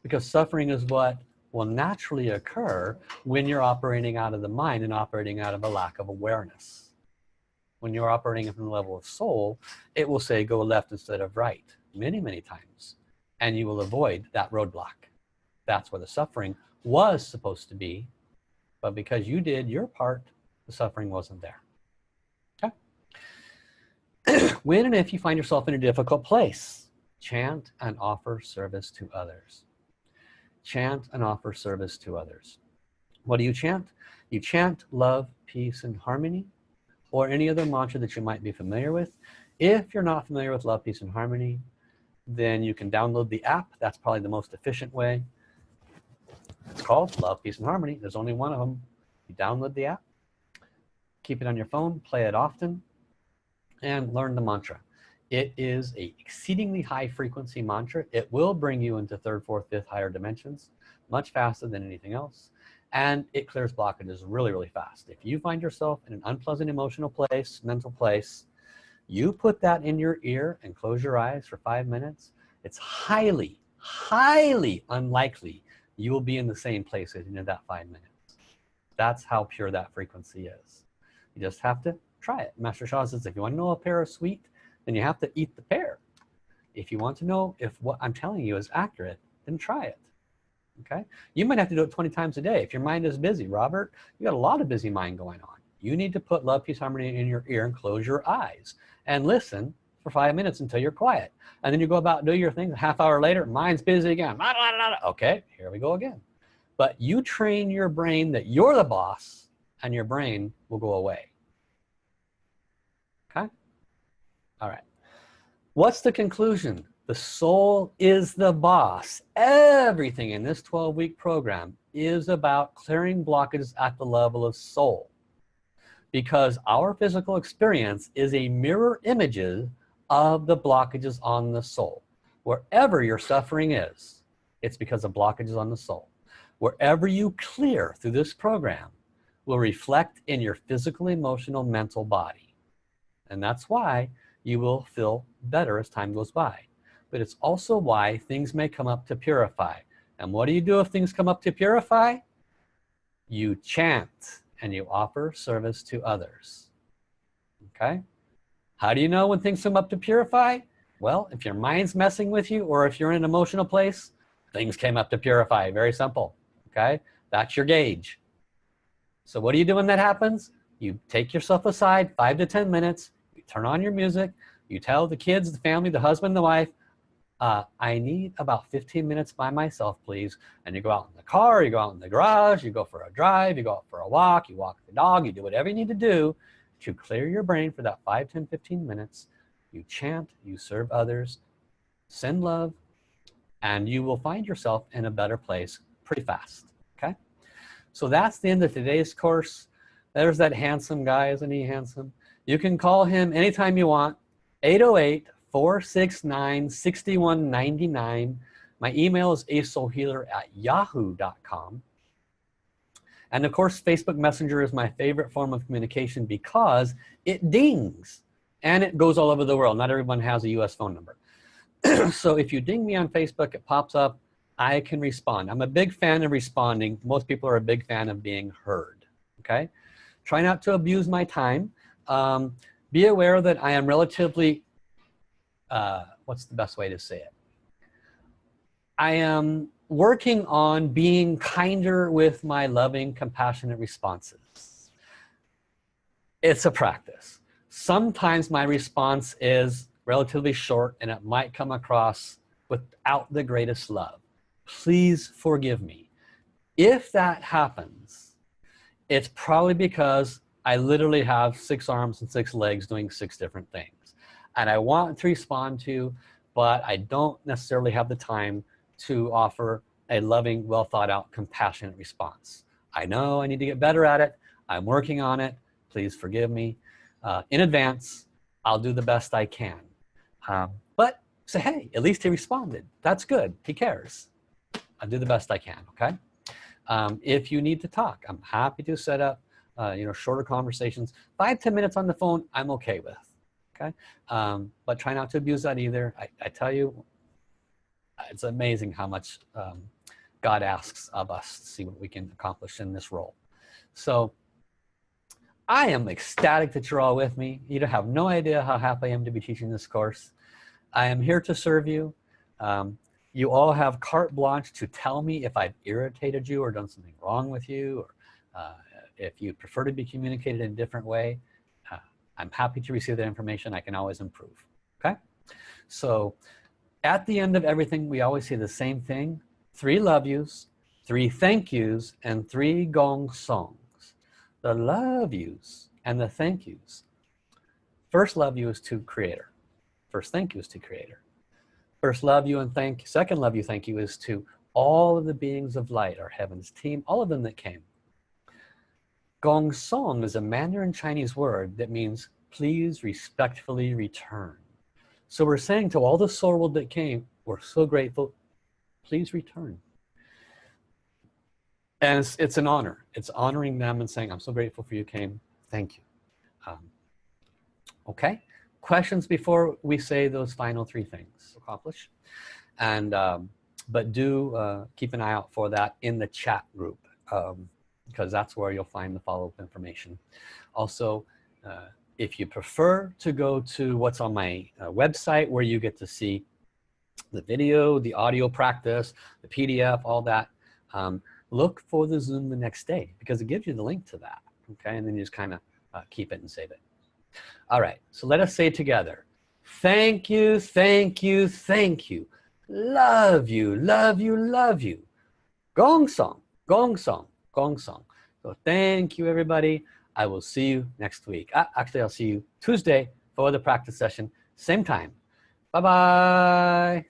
Because suffering is what will naturally occur when you're operating out of the mind and operating out of a lack of awareness. When you're operating from the level of soul, it will say go left instead of right many, many times, and you will avoid that roadblock. That's where the suffering was supposed to be, but because you did your part, the suffering wasn't there. Okay. When and if you find yourself in a difficult place, chant and offer service to others. Chant and offer service to others. What do you chant? You chant love, peace, and harmony, or any other mantra that you might be familiar with. If you're not familiar with love, peace, and harmony, then you can download the app. That's probably the most efficient way. It's called Love, Peace, and Harmony. There's only one of them. You download the app, keep it on your phone, play it often, and learn the mantra. It is an exceedingly high frequency mantra. It will bring you into third, fourth, fifth, higher dimensions much faster than anything else. And it clears blockages really, really fast. If you find yourself in an unpleasant emotional place, mental place, you put that in your ear and close your eyes for 5 minutes. It's highly, highly unlikely you will be in the same place as in that 5 minutes. That's how pure that frequency is. You just have to try it. Master Sha says, if you want to know a pear is sweet, then you have to eat the pear. If you want to know if what I'm telling you is accurate, then try it. Okay? You might have to do it 20 times a day. If your mind is busy, Robert, you got a lot of busy mind going on. You need to put love, peace, harmony in your ear and close your eyes and listen for 5 minutes until you're quiet. And then you go about do your thing. A half hour later, mind's busy again. Okay, here we go again. But you train your brain that you're the boss, and your brain will go away. Okay? All right. What's the conclusion? The soul is the boss. Everything in this 12-week program is about clearing blockages at the level of soul. because our physical experience is a mirror images of the blockages on the soul. Wherever your suffering is, it's because of blockages on the soul. Wherever you clear through this program will reflect in your physical, emotional, mental body. And that's why you will feel better as time goes by. But it's also why things may come up to purify. And what do you do if things come up to purify? You chant and you offer service to others. Okay? How do you know when things come up to purify? Well, if your mind's messing with you, or if you're in an emotional place, things came up to purify. Very simple. Okay? That's your gauge. So what do you do when that happens? You take yourself aside 5 to 10 minutes, you turn on your music, you tell the kids, the family, the husband, the wife, I need about 15 minutes by myself, please. And you go out in the car, you go out in the garage, you go for a drive, you go out for a walk, you walk the dog, you do whatever you need to do to clear your brain for that 5, 10, 15 minutes. You chant, you serve others, send love, and you will find yourself in a better place pretty fast, okay? So that's the end of today's course. There's that handsome guy, isn't he handsome? You can call him anytime you want, 808-469-6199. My email is asoulhealer@yahoo.com. And of course, Facebook Messenger is my favorite form of communication because it dings and it goes all over the world. Not everyone has a US phone number. So if you ding me on Facebook, it pops up, I can respond. I'm a big fan of responding. Most people are a big fan of being heard, okay? Try not to abuse my time. Be aware that I am relatively, what's the best way to say it? I am working on being kinder with my loving, compassionate responses. It's a practice. Sometimes my response is relatively short and it might come across without the greatest love. Please forgive me. If that happens, it's probably because I literally have 6 arms and 6 legs doing 6 different things. And I want to respond to, but I don't necessarily have the time to offer a loving, well thought out, compassionate response. I know I need to get better at it. I'm working on it. Please forgive me. In advance, I'll do the best I can. But say, hey, at least he responded. That's good. He cares. I'll do the best I can, okay? If you need to talk, I'm happy to set up shorter conversations. 5, 10 minutes on the phone, I'm okay with, okay? But try not to abuse that either. I tell you, it's amazing how much God asks of us to see what we can accomplish in this role. So I am ecstatic that you're all with me. You don't have no idea how happy I am to be teaching this course. I am here to serve you. You all have carte blanche to tell me if I've irritated you or done something wrong with you, or if you prefer to be communicated in a different way. I'm happy to receive that information. I can always improve, okay? So at the end of everything, we always say the same thing: 3 love yous, 3 thank yous, and 3 gong songs. The love yous and the thank yous. First love you is to Creator. First thank you is to Creator. First love you and thank you. Second love you, thank you is to all of the beings of light, our heavens team, all of them that came. Gong song is a Mandarin Chinese word that means please respectfully return. So we're saying to all the soul world that came, we're so grateful, please return. And it's an honor. It's honoring them and saying, I'm so grateful for you came. Thank you. Okay. Questions before we say those final 3 things accomplish. And but do keep an eye out for that in the chat group, because that's where you'll find the follow-up information. Also, if you prefer to go to what's on my website, where you get to see the video, the audio practice, the PDF, all that, look for the Zoom the next day, because it gives you the link to that, okay? And then you just kind of keep it and save it. All right, so let us say together, thank you, thank you, thank you. Love you, love you, love you. Gong song, gong song, gong song. So thank you, everybody. I will see you next week. Actually, I'll see you Tuesday for the practice session, same time. Bye-bye.